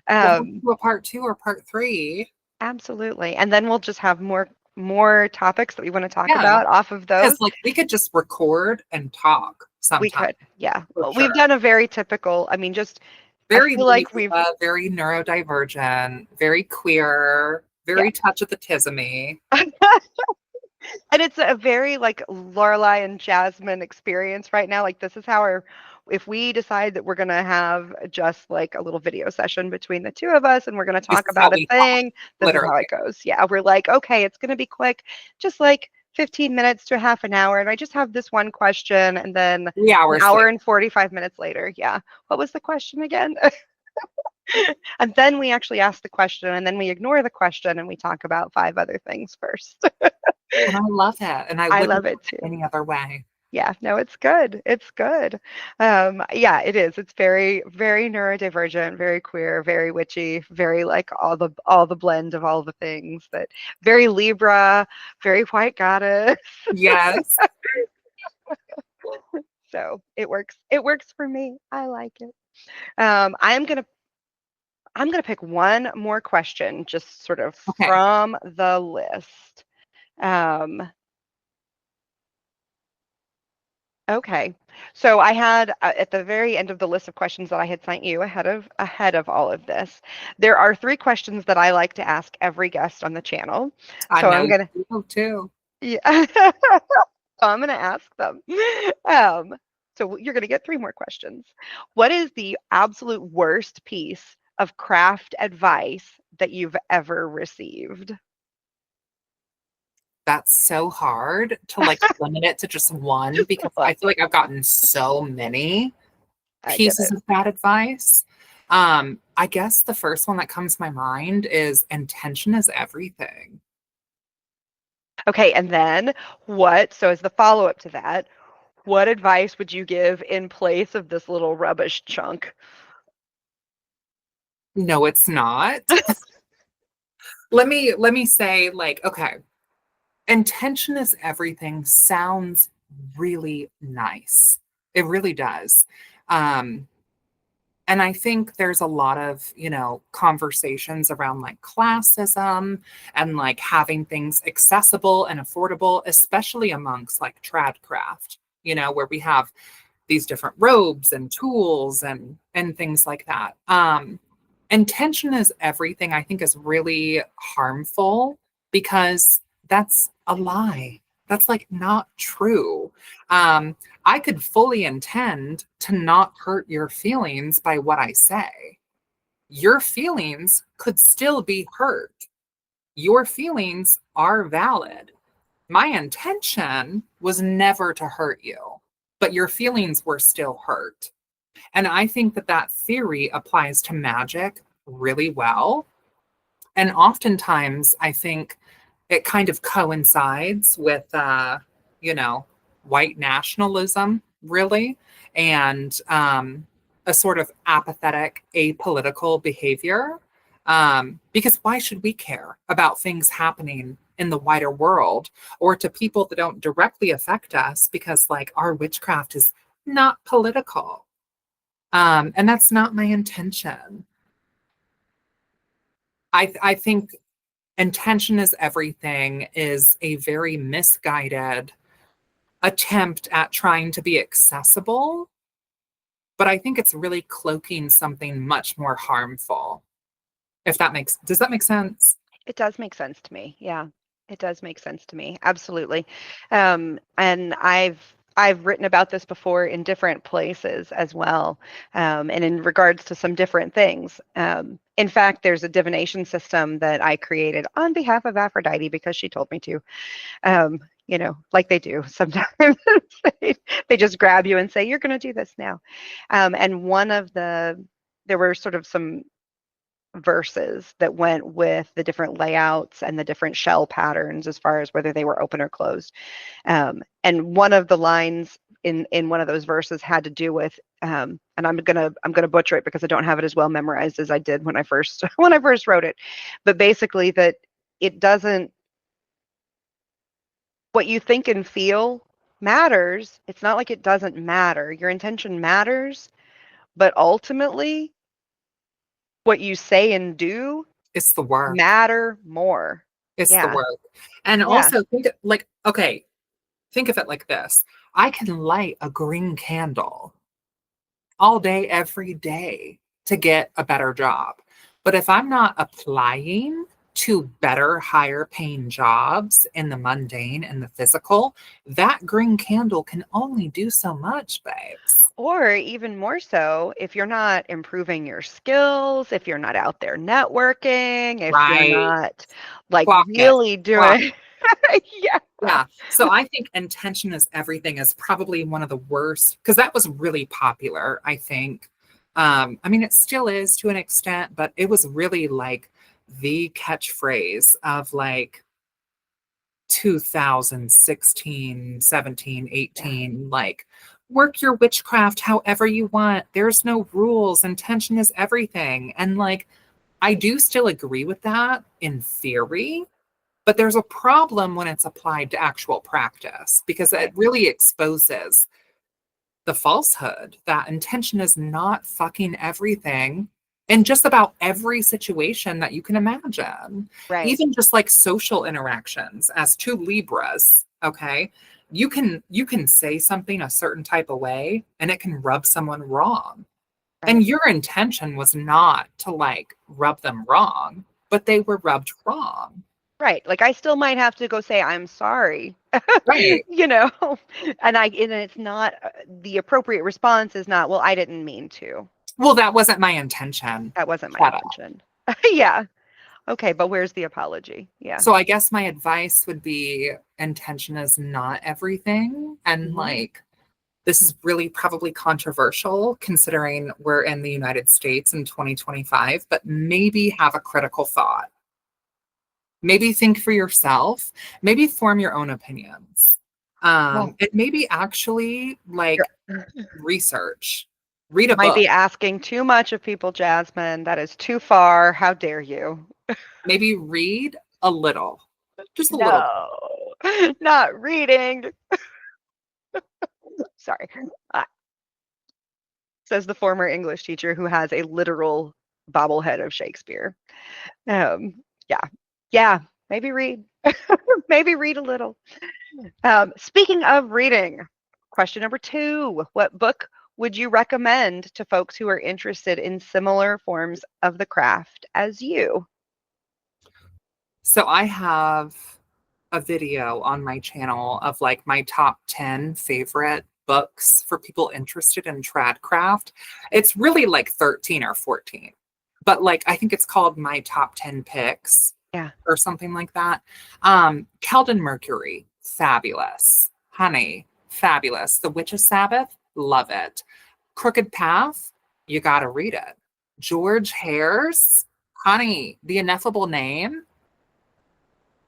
S2: We'll have to
S1: Um,
S2: do a part two or part three.
S1: absolutely. And then we'll just have more topics that we want to talk
S2: Yeah.
S1: about off of
S2: Because
S1: those.
S2: like we could just record and talk
S1: We
S2: sometime
S1: could. Yeah.
S2: for
S1: Well, we've
S2: sure.
S1: done a very typical, I mean, just I
S2: Very
S1: feel like we've
S2: Libra, very neurodivergent, very queer,
S1: yeah.
S2: very touch of the tismy.
S1: And it's a very like Laurelei and Jasmine experience right now. Like this is how if we decide that we're gonna have just like a little video session between the two of us and we're gonna
S2: This
S1: talk
S2: is how
S1: about a
S2: we talk,
S1: thing, this is how
S2: literally.
S1: it goes. Yeah, we're like, okay, it's gonna be quick, just like 15 minutes to half an hour. And I just have this one question, and then an
S2: 3 hours
S1: hour
S2: later.
S1: and 45 minutes later. Yeah. What was the question again? And then we actually ask the question, and then we ignore the question and we talk about 5 other things first.
S2: And I love it. And I
S1: I
S2: wouldn't
S1: love
S2: do
S1: it
S2: it
S1: too.
S2: any other way.
S1: Yeah, no, it's good. It's good. Yeah, it is. It's very, very neurodivergent, very queer, very witchy, very like all the blend of all the things that very Libra, very white goddess.
S2: Yes.
S1: So it works. It works for me. I like it. I'm gonna pick one more question, just sort of
S2: Okay.
S1: from the list. Um, Okay. So I had at the very end of the list of questions that I had sent you ahead of all of this, there are 3 questions that I like to ask every guest on the channel.
S2: I
S1: So
S2: know
S1: I'm gonna
S2: you too.
S1: yeah. So I'm gonna ask them. Um, so you're gonna get 3 more questions. What is the absolute worst piece of craft advice that you've ever received?
S2: That's so hard to like limit it to just one
S1: Just
S2: because I
S1: one.
S2: feel like I've gotten so many
S1: I get
S2: pieces
S1: it.
S2: of bad advice. I guess the first one that comes to my mind is intention is everything.
S1: Okay, and then so as the follow-up to that, what advice would you give in place of this little rubbish chunk?
S2: No, it's not. Let me say like, okay, intention is everything sounds really nice. It really does. Um, and I think there's a lot of, conversations around like classism and like having things accessible and affordable, especially amongst like tradcraft, where we have these different robes and tools and things like that. Intention is everything, I think, is really harmful because that's a lie. That's like not true. Um, I could fully intend to not hurt your feelings by what I say. Your feelings could still be hurt. Your feelings are valid. My intention was never to hurt you, but your feelings were still hurt. And I think that that theory applies to magic really well. And oftentimes, I think it kind of coincides with, white nationalism, really, and a sort of apathetic, apolitical behavior. Because why should we care about things happening in the wider world or to people that don't directly affect us, because like our witchcraft is not political. And that's not my intention. I think intention is everything is a very misguided attempt at trying to be accessible, but I think it's really cloaking something much more harmful. Does that make sense?
S1: It does make sense to me. Yeah, it does make sense to me. Absolutely. And I've written about this before in different places as well, and in regards to some different things. In fact, there's a divination system that I created on behalf of Aphrodite because she told me to. You know, like they do sometimes. They just grab you and say, "You're going to do this now." And there were sort of some verses that went with the different layouts and the different shell patterns as far as whether they were open or closed. And one of the lines in one of those verses had to do with, and I'm gonna butcher it because I don't have it as well memorized as I did when I first when I first wrote it, but basically that it doesn't, what you think and feel matters. It's not like it doesn't matter. Your intention matters, but ultimately what you say and do
S2: It's the work.
S1: matter more.
S2: It's the
S1: Yeah.
S2: work. And
S1: Yeah.
S2: also think of it like this. I can light a green candle all day, every day to get a better job. But if I'm not applying to better, higher paying jobs in the mundane and the physical, that green candle can only do so much, babes.
S1: Or even more so, if you're not improving your skills, if you're not out there networking, if you're
S2: Right.
S1: not like
S2: Clock it.
S1: really doing, yeah.
S2: Yeah. So I think intention is everything is probably one of the worst, because that was really popular, I think. I mean, it still is to an extent, but it was really like the catchphrase of like 2016, 17, 18, like work your witchcraft however you want. There's no rules. Intention is everything. And like, I do still agree with that in theory, but there's a problem when it's applied to actual practice, because it really exposes the falsehood that intention is not fucking everything in just about every situation that you can imagine.
S1: Right.
S2: Even just like social interactions as two Libras, okay? You can say something a certain type of way and it can rub someone wrong.
S1: Right.
S2: And your intention was not to like rub them wrong, but they were rubbed wrong.
S1: Right. Like I still might have to go say I'm sorry.
S2: Right.
S1: You know. And it's not the appropriate response is not, well, I didn't mean to.
S2: Well, that wasn't my intention.
S1: That wasn't my
S2: Shut up.
S1: intention. Yeah. Okay, but where's the apology? Yeah.
S2: So I guess my advice would be intention is not everything. And like, this is really probably controversial considering we're in the United States in 2025, but maybe have a critical thought. Maybe think for yourself, maybe form your own opinions. And maybe actually like research, read a
S1: Might
S2: book.
S1: be asking too much of people, Jasmine. That is too far. How dare you?
S2: Maybe read a little, just a little.
S1: No, not reading. Sorry. Says the former English teacher who has a literal bobblehead of Shakespeare. Yeah. Yeah. Maybe read. Maybe read a little. Speaking of reading, question number 2. What book would you recommend to folks who are interested in similar forms of the craft as you?
S2: So I have a video on my channel of like my top 10 favorite books for people interested in tradcraft. It's really like 13 or 14, but like I think it's called my top 10 picks.
S1: Yeah.
S2: Or something like that. Keldon Mercury, fabulous. Honey, fabulous. The Witch's Sabbath, love it. Crooked Path, you got to read it. George Hare's, honey, The Ineffable Name.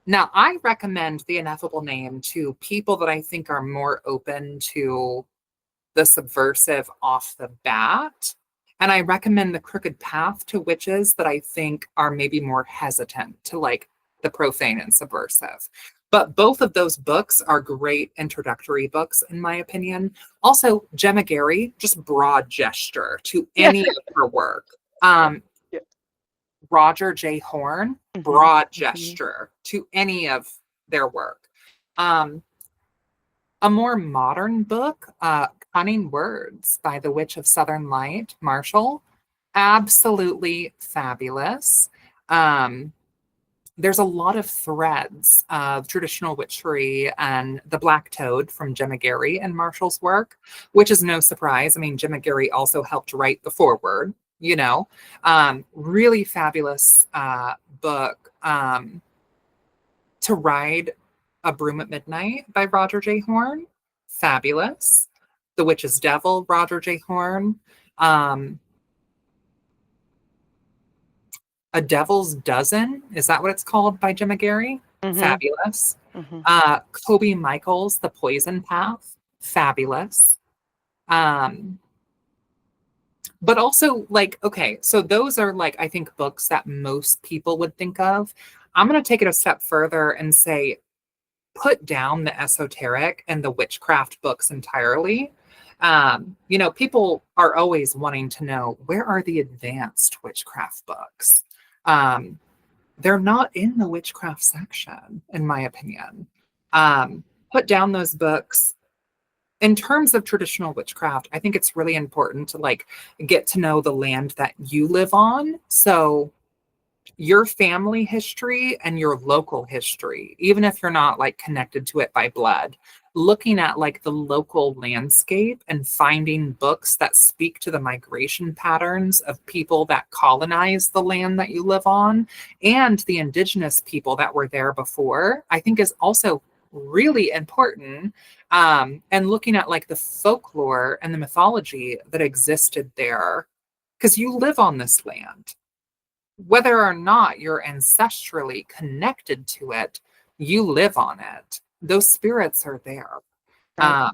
S2: Now, I recommend The Ineffable Name to people that I think are more open to the subversive off the bat. And I recommend The Crooked Path to witches that I think are maybe more hesitant to like The Profane and Subversive. But both of those books are great introductory books, in my opinion. Also, Gemma Gary, just broad gesture to any of her work.
S1: Yeah.
S2: Roger J. Horn, broad gesture to any of their work. A more modern book, Cunning Words by the Witch of Southern Light, Marshall, absolutely fabulous. There's a lot of threads of traditional witchery and the Black Toad from Gemma Gary and Marshall's work, which is no surprise. I mean, Gemma Gary also helped write the foreword, you know. Really fabulous book. To Ride a Broom at Midnight by Roger J. Horn, fabulous. The Witch's Devil, Roger J. Horn. A Devil's Dozen, is that what it's called, by Gemma Gary? Fabulous. Kobe Michaels, The Poison Path, fabulous. But also, like, okay, so those are, like, I think books that most people would think of. I'm going to take it a step further and say, put down the esoteric and the witchcraft books entirely. You know, people are always wanting to know, where are the advanced witchcraft books? They're not in the witchcraft section, in my opinion. Put down those books. In terms of traditional witchcraft, I think it's really important to, like, get to know the land that you live on. So your family history and your local history, even if you're not, like, connected to it by blood, looking at, like, the local landscape and finding books that speak to the migration patterns of people that colonize the land that you live on and the indigenous people that were there before, I think is also really important. And looking at, like, the folklore and the mythology that existed there, because you live on this land. Whether or not you're ancestrally connected to it, you live on it. Those spirits are there.
S1: Right.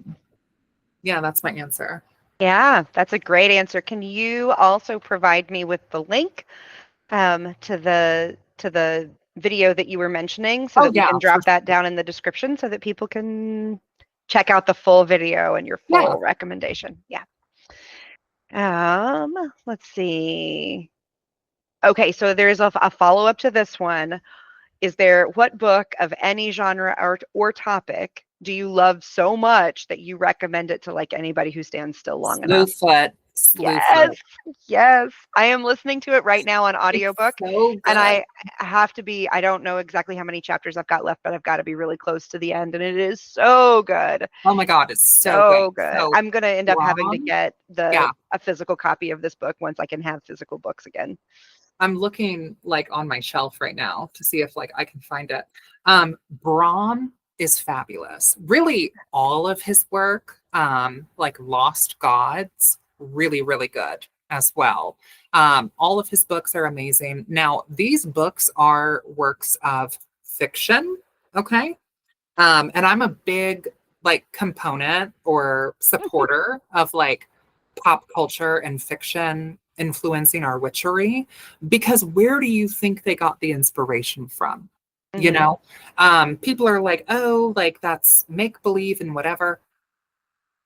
S2: Yeah, that's my answer.
S1: Yeah, that's a great answer. Can you also provide me with the link to the video that you were mentioning so that we can drop that down in the description so that people can check out the full video and your full recommendation? Yeah. Let's see. Okay, so there's a follow-up to this one. Is there, what book of any genre or topic do you love so much that you recommend it to, like, anybody who stands still long enough?
S2: Slewfoot.
S1: Yes. I am listening to it right now on audiobook.
S2: So good.
S1: And I have to be, I don't know exactly how many chapters I've got left, but I've got to be really close to the end. And it is so good.
S2: Oh my God, it's so good.
S1: So I'm going to end up having to get a physical copy of this book once I can have physical books again.
S2: I'm looking, like, on my shelf right now to see if, like, I can find it. Brahm is fabulous. Really, all of his work, like Lost Gods, really, really good as well. All of his books are amazing. Now, these books are works of fiction, okay? And I'm a big, like, component or supporter of, like, pop culture and fiction influencing our witchery, because where do you think they got the inspiration from? You know, people are like, oh, like, that's make believe and whatever.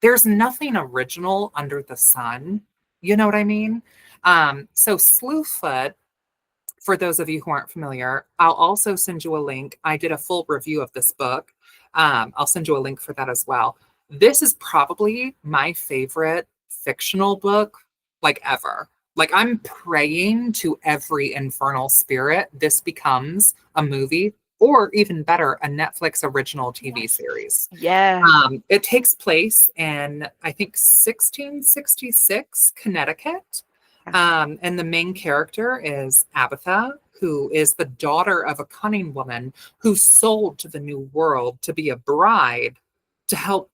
S2: There's nothing original under the sun. You know what I mean? So Slewfoot, for those of you who aren't familiar, I'll also send you a link. I did a full review of this book. I'll send you a link for that as well. This is probably my favorite fictional book, like, ever. Like, I'm praying to every infernal spirit this becomes a movie, or even better, a Netflix original TV series.
S1: Yeah.
S2: It takes place in, I think, 1666 Connecticut. And the main character is Abatha, who is the daughter of a cunning woman who sold to the New World to be a bride to help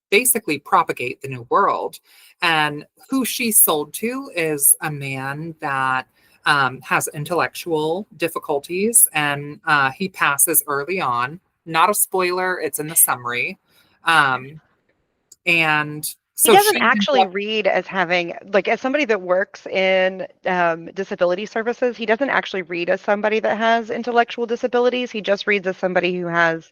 S2: basically propagate the New World. And who she sold to is a man that has intellectual difficulties, and he passes early on. Not a spoiler, it's in the summary. And
S1: He
S2: So
S1: doesn't
S2: she ends
S1: actually
S2: up,
S1: read as having, like, as somebody that works in disability services, he doesn't actually read as somebody that has intellectual disabilities. He just reads as somebody who has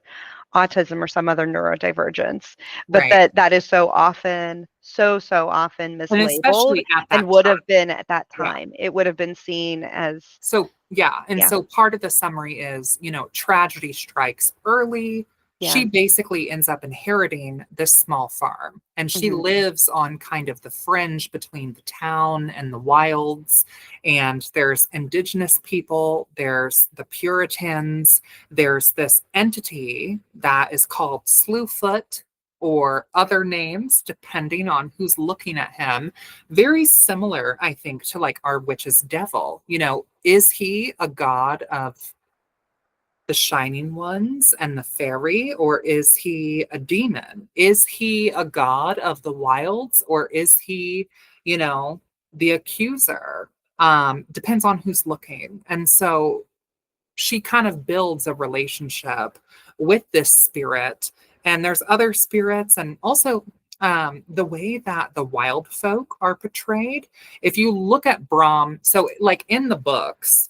S1: autism or some other neurodivergence. But
S2: right.
S1: that is so often, so often
S2: And
S1: mislabeled
S2: especially at
S1: and
S2: that
S1: would
S2: time.
S1: have been at that
S2: Yeah.
S1: time. It would have been seen as,
S2: So, yeah. And
S1: yeah,
S2: so part of the summary is, tragedy strikes early.
S1: yeah.
S2: She basically ends up inheriting this small farm, and she
S1: Mhm.
S2: lives on kind of the fringe between the town and the wilds. And there's indigenous people, there's the Puritans, there's this entity that is called Slewfoot or other names, depending on who's looking at him. Very similar, I think, to like our witch's devil. Is he a god of the shining ones and the fairy, or is he a demon? Is he a god of the wilds, or is he, the accuser? Depends on who's looking. And so she kind of builds a relationship with this spirit. And there's other spirits, and also the way that the wild folk are portrayed. If you look at Brahm, so like in the books,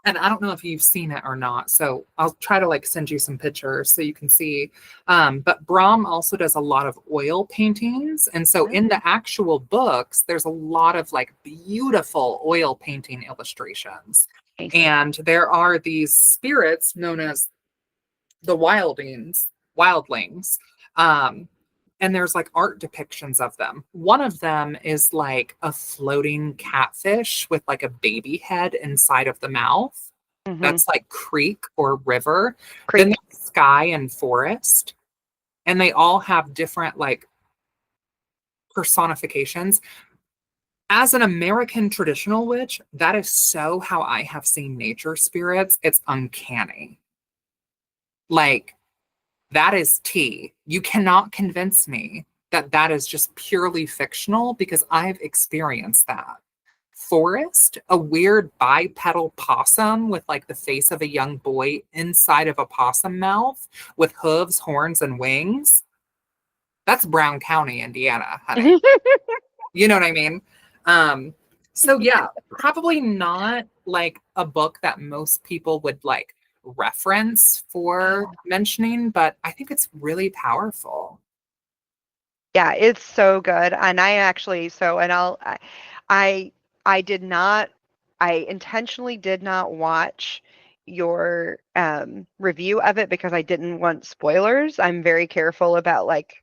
S2: and I don't know if you've seen it or not, so I'll try to like send you some pictures so you can see. But Brahm also does a lot of oil paintings, and so in the actual books, there's a lot of like beautiful oil painting illustrations.
S1: Nice.
S2: And there are these spirits known as the wildlings. And there's like art depictions of them. One of them is like a floating catfish with like a baby head inside of the mouth.
S1: Mhm.
S2: That's like creek or river.
S1: Creek.
S2: Then there's sky and forest. And they all have different like personifications. As an American traditional witch, that is so how I have seen nature spirits. It's uncanny. Like, that is tea. You cannot convince me that that is just purely fictional, because I've experienced that. Forest, a weird bipedal possum with like the face of a young boy inside of a possum mouth with hooves, horns, and wings. That's Brown County, Indiana, honey. You know what I mean? So yeah, probably not like a book that most people would like reference for mentioning, but I think it's really powerful.
S1: Yeah, it's so good. And I actually, I I did not, I intentionally did not watch your review of it because I didn't want spoilers. I'm very careful about, like,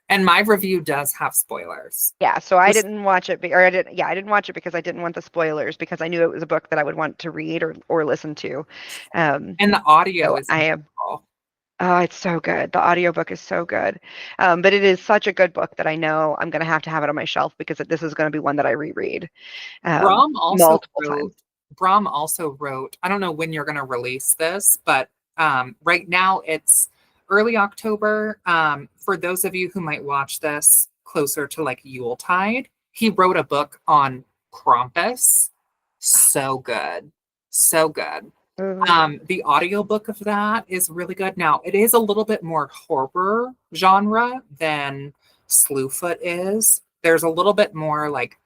S2: And my review does have spoilers.
S1: yeah, so I
S2: Just-
S1: didn't watch it, or I didn't, yeah, I didn't watch it because I didn't want the spoilers, because I knew it was a book that I would want to read or listen to.
S2: And the audio
S1: So
S2: is
S1: I am,
S2: incredible.
S1: oh, it's so good. The audiobook is so good. But it is such a good book that I know I'm going to have it on my shelf, because this is going to be one that I reread
S2: Brahm also
S1: multiple times.
S2: wrote, Brahm also wrote, I don't know when you're going to release this, but right now it's early October. For those of you who might watch this closer to like Yuletide, he wrote a book on Krampus. So good. So good. The audiobook of that is really good. Now, it is a little bit more horror genre than Slewfoot is. There's a little bit more like,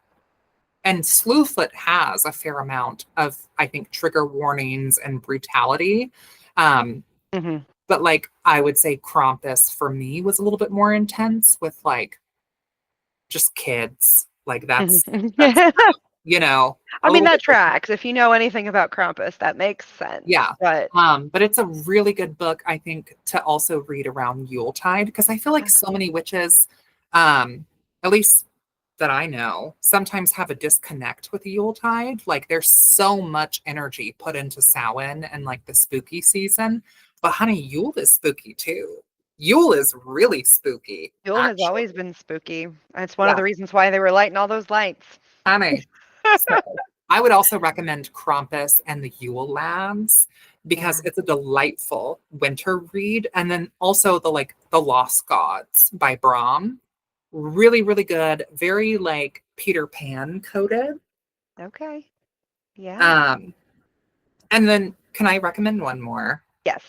S2: and Slewfoot has a fair amount of, I think, trigger warnings and brutality.
S1: Mhm.
S2: But like, I would say Krampus for me was a little bit more intense with like just kids. Like that's
S1: I
S2: a
S1: mean,
S2: little
S1: that
S2: bit.
S1: tracks. If you know anything about Krampus, that makes sense.
S2: Yeah.
S1: But
S2: But it's a really good book, I think, to also read around Yuletide, because I feel like so many witches, at least that I know, sometimes have a disconnect with Yuletide. Like there's so much energy put into Samhain and like the spooky season. But honey, Yule is spooky too. Yule is really spooky,
S1: Yule has
S2: actually.
S1: always been spooky. It's one of
S2: Yeah,
S1: the reasons why they were lighting all those lights.
S2: honey. So I would also recommend Krampus and the Yule Lads, because
S1: Yeah.
S2: it's a delightful winter read. And then also the Lost Gods by Brahm. Really, really good. Very like Peter Pan coded.
S1: Okay. Yeah.
S2: And then can I recommend one more?
S1: Yes.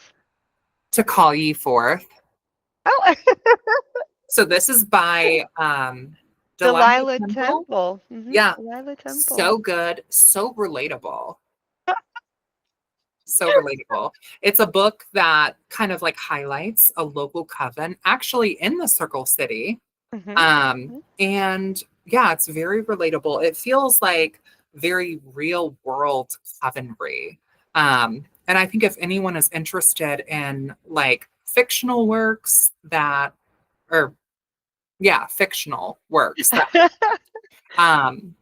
S2: To Call Ye Forth.
S1: Oh,
S2: So this is by Delilah
S4: Delilah
S2: Temple.
S4: Temple. Mhm,
S2: Yeah.
S4: Delilah Temple.
S2: So good, so relatable. So relatable. It's a book that kind of like highlights a local coven actually in the Circle City.
S4: Mhm, mhm.
S2: And yeah, it's very relatable. It feels like very real world covenry. And I think if anyone is interested in like fictional works that, or yeah, fictional works that, um,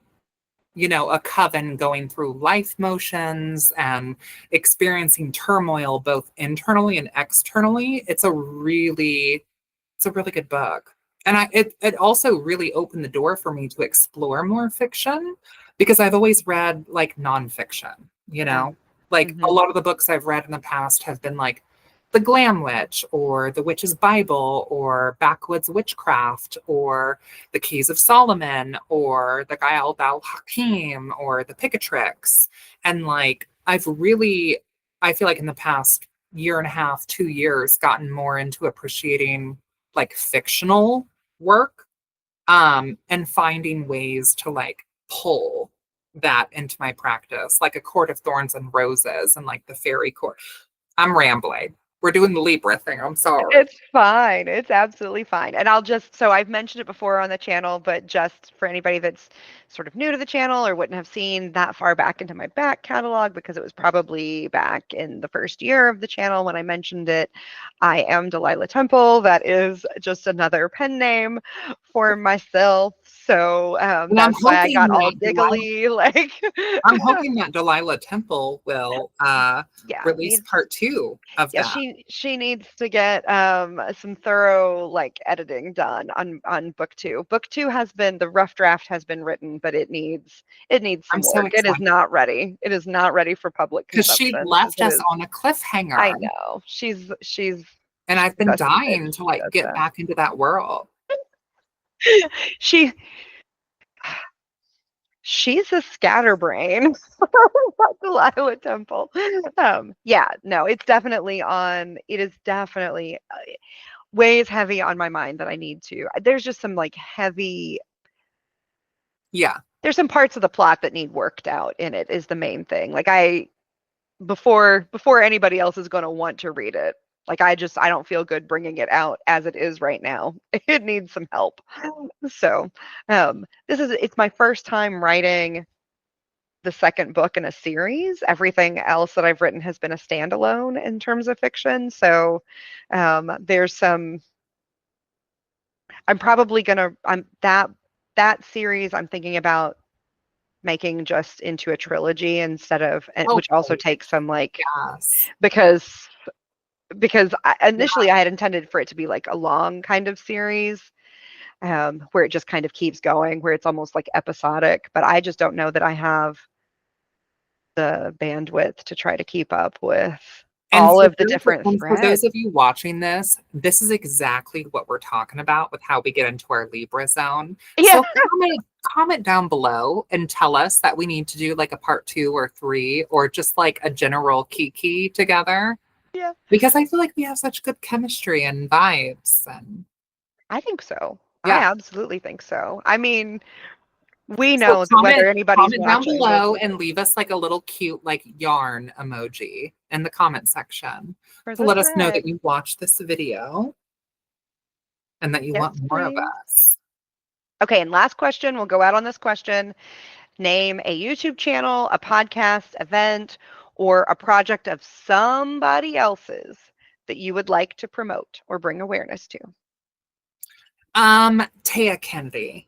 S2: you know, a coven going through life motions and experiencing turmoil both internally and externally, it's a really good book. And it also really opened the door for me to explore more fiction because I've always read like nonfiction, you
S4: Yeah.
S2: know? Like a
S4: Mhm.
S2: lot of the books I've read in the past have been like The Glam Witch or The Witch's Bible or Backwoods Witchcraft or The Keys of Solomon or The Gael Dal Hakim or The Picatrix. And like I feel like in the past year and a half, 2 years, gotten more into appreciating like fictional work and finding ways to like pull that into my practice, like A Court of Thorns and Roses and like the fairy court. I'm rambling. We're doing the Libra thing. I'm sorry.
S4: It's fine. It's absolutely fine. And I'll just, so I've mentioned it before on the channel, but just for anybody that's sort of new to the channel or wouldn't have seen that far back into my back catalog, because it was probably back in the first year of the channel when I mentioned it, I am Delilah Temple. That is just another pen name for myself. So
S2: And
S4: that's why I got all giggly. Like,
S2: I'm hoping that Delilah Temple will
S4: yeah,
S2: release
S4: needs
S2: part 2 of
S4: yeah,
S2: that.
S4: she needs to get some thorough like editing done on book 2. Book 2 has been, the rough draft has been written, but it needs
S2: I'm
S4: some
S2: so
S4: work. It is
S2: excited
S4: not ready. It is not ready for public
S2: because she
S4: consumption as
S2: left
S4: it
S2: us
S4: is.
S2: on a cliffhanger.
S4: I know. She's
S2: And I've been
S4: such a bitch.
S2: dying to
S4: She
S2: like
S4: does
S2: get
S4: that.
S2: back into that world.
S4: She she's a scatterbrain. Delilah Temple. Yeah, no, it's definitely on. It is definitely weighs heavy on my mind that I need to. There's just some like heavy.
S2: Yeah.
S4: There's some parts of the plot that need worked out in it is the main thing. Like I before anybody else is going to want to read it. Like I don't feel good bringing it out as it is right now. It needs some help. So, it's my first time writing the second book in a series. Everything else that I've written has been a standalone in terms of fiction. So, there's some. I'm probably gonna. I'm that series. I'm thinking about making just into a trilogy instead of,
S2: Oh,
S4: which also
S2: please.
S4: takes some like,
S2: Yes.
S4: because
S2: Yeah.
S4: initially I had intended for it to be like a long kind of series, where it just kind of keeps going, where it's almost like episodic. But I just don't know that I have the bandwidth to try to keep up with all of the different
S2: And for those
S4: threads.
S2: of you watching this is exactly what we're talking about with how we get into our Libra zone.
S4: Yeah,
S2: So comment down below and tell us that we need to do like a part 2 or 3 or just like a general kiki together.
S4: yeah.
S2: Because I feel like we have such good chemistry and vibes and
S4: I think so. I
S2: yeah.
S4: absolutely think so. I mean, we
S2: So
S4: know that whether anybody's
S2: comment down
S4: watching this
S2: below and leave us like a little cute like yarn emoji in the comment section
S4: for
S2: to
S4: the
S2: let us know
S4: thread.
S2: that you watched this video and that you
S4: Yes,
S2: want more of
S4: please.
S2: us.
S4: Okay, and last question. We'll go out on this question. Name a YouTube channel, a podcast, event, or a project of somebody else's that you would like to promote or bring awareness to.
S2: Taya Kennedy.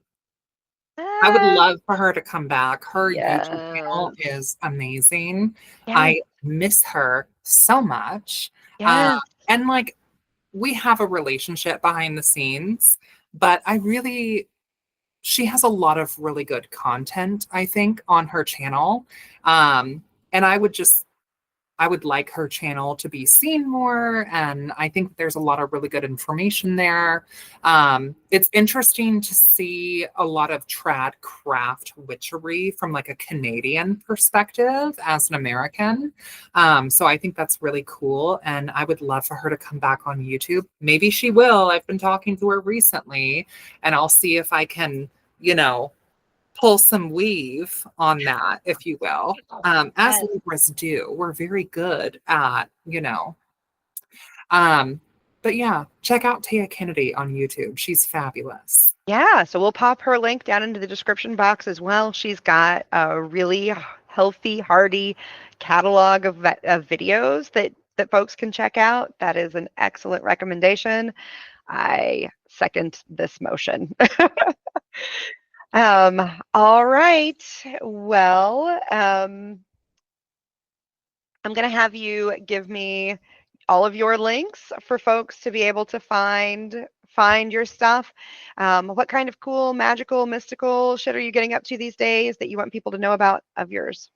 S2: I would
S4: Ah,
S2: love for her to come back. Her YouTube channel
S4: yes.
S2: is amazing.
S4: Yes.
S2: I miss her so much. Uh,
S4: Yes.
S2: and like we have a relationship behind the scenes, but she has a lot of really good content, I think, on her channel. And I would like her channel to be seen more. And I think there's a lot of really good information there. It's interesting to see a lot of trad craft witchery from like a Canadian perspective as an American. So I think that's really cool. And I would love for her to come back on YouTube. Maybe she will. I've been talking to her recently, and I'll see if I can, pull some weave on that, if you will. As Libras do, we're very good at, but yeah, check out Taya Kennedy on YouTube. She's fabulous.
S1: Yeah, so we'll pop her link down into the description box as well. She's got a really healthy, hearty catalog of videos that folks can check out. That is an excellent recommendation. I second this motion. All right. Well, I'm going to have you give me all of your links for folks to be able to find your stuff. What kind of cool, magical, mystical shit are you getting up to these days that you want people to know about of yours?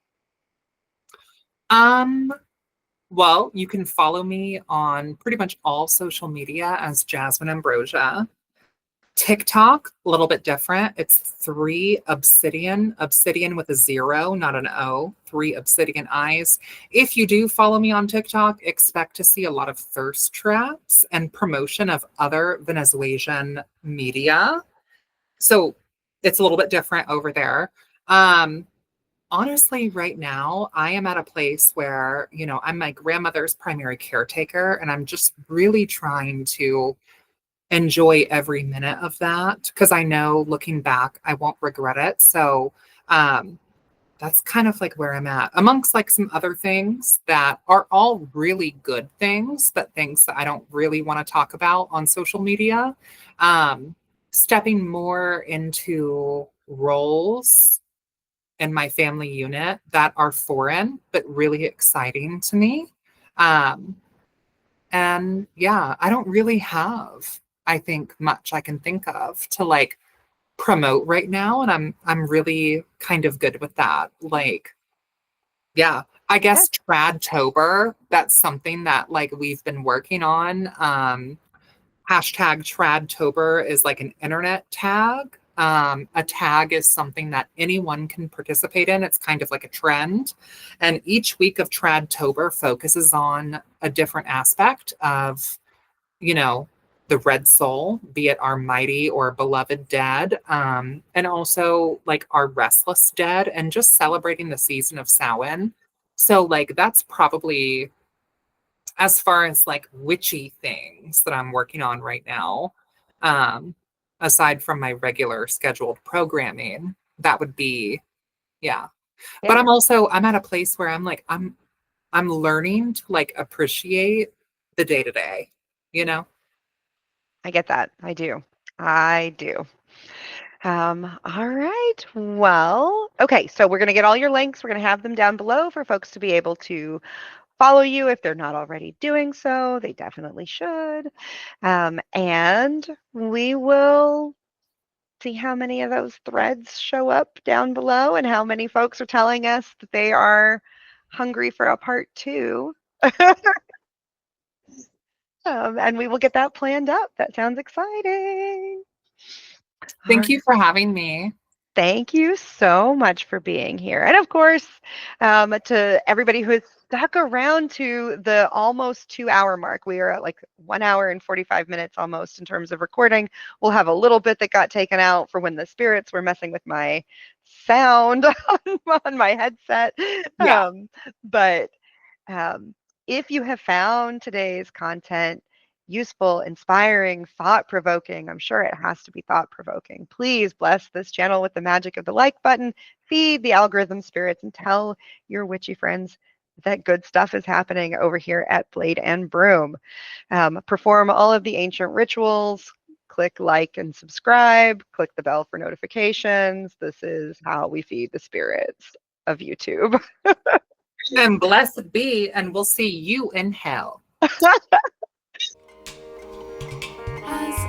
S2: Well, you can follow me on pretty much all social media as Jasmyne Ambrosia. TikTok, a little bit different. It's 3 obsidian with a 0, not an O, 3 obsidian eyes. If you do follow me on TikTok, expect to see a lot of thirst traps and promotion of other Venezuelan media. So it's a little bit different over there. Honestly, right now, I am at a place where, I'm my grandmother's primary caretaker, and I'm just really trying to enjoy every minute of that, because I know looking back, I won't regret it. So that's kind of like where I'm at, amongst like some other things that are all really good things, but things that I don't really want to talk about on social media. Stepping more into roles in my family unit that are foreign, but really exciting to me. And yeah, I don't really have, I think, much I can think of to like promote right now. And I'm really kind of good with that. Like, yeah, I guess Tradtober, that's something that like we've been working on. Hashtag Tradtober is like an internet tag. A tag is something that anyone can participate in. It's kind of like a trend. And each week of Tradtober focuses on a different aspect of, the red soul, be it our mighty or beloved dead, and also like our restless dead, and just celebrating the season of Samhain. So like that's probably, as far as like witchy things that I'm working on right now, aside from my regular scheduled programming, that would be, yeah. But I'm at a place where I'm like, I'm learning to like appreciate the day to day,
S1: I get that. I do. All right. Well, okay. So we're going to get all your links. We're going to have them down below for folks to be able to follow you if they're not already doing so. They definitely should. And we will see how many of those threads show up down below and how many folks are telling us that they are hungry for a part 2. And we will get that planned up. That sounds exciting.
S2: Thank you for having me.
S1: Thank you so much for being here. And of course, to everybody who has stuck around to the almost 2-hour mark, we are at like 1 hour and 45 minutes almost in terms of recording. We'll have a little bit that got taken out for when the spirits were messing with my sound on my headset.
S2: Yeah.
S1: But if you have found today's content useful, inspiring, thought-provoking, I'm sure it has to be thought-provoking, please bless this channel with the magic of the like button, feed the algorithm spirits, and tell your witchy friends that good stuff is happening over here at Blade and Broom. Perform all of the ancient rituals, click like and subscribe, click the bell for notifications. This is how we feed the spirits of YouTube.
S2: And blessed be, and we'll see you in hell.
S5: As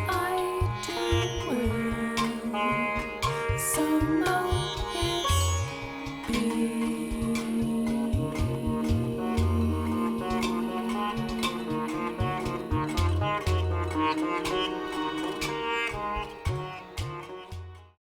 S5: I do well, so much.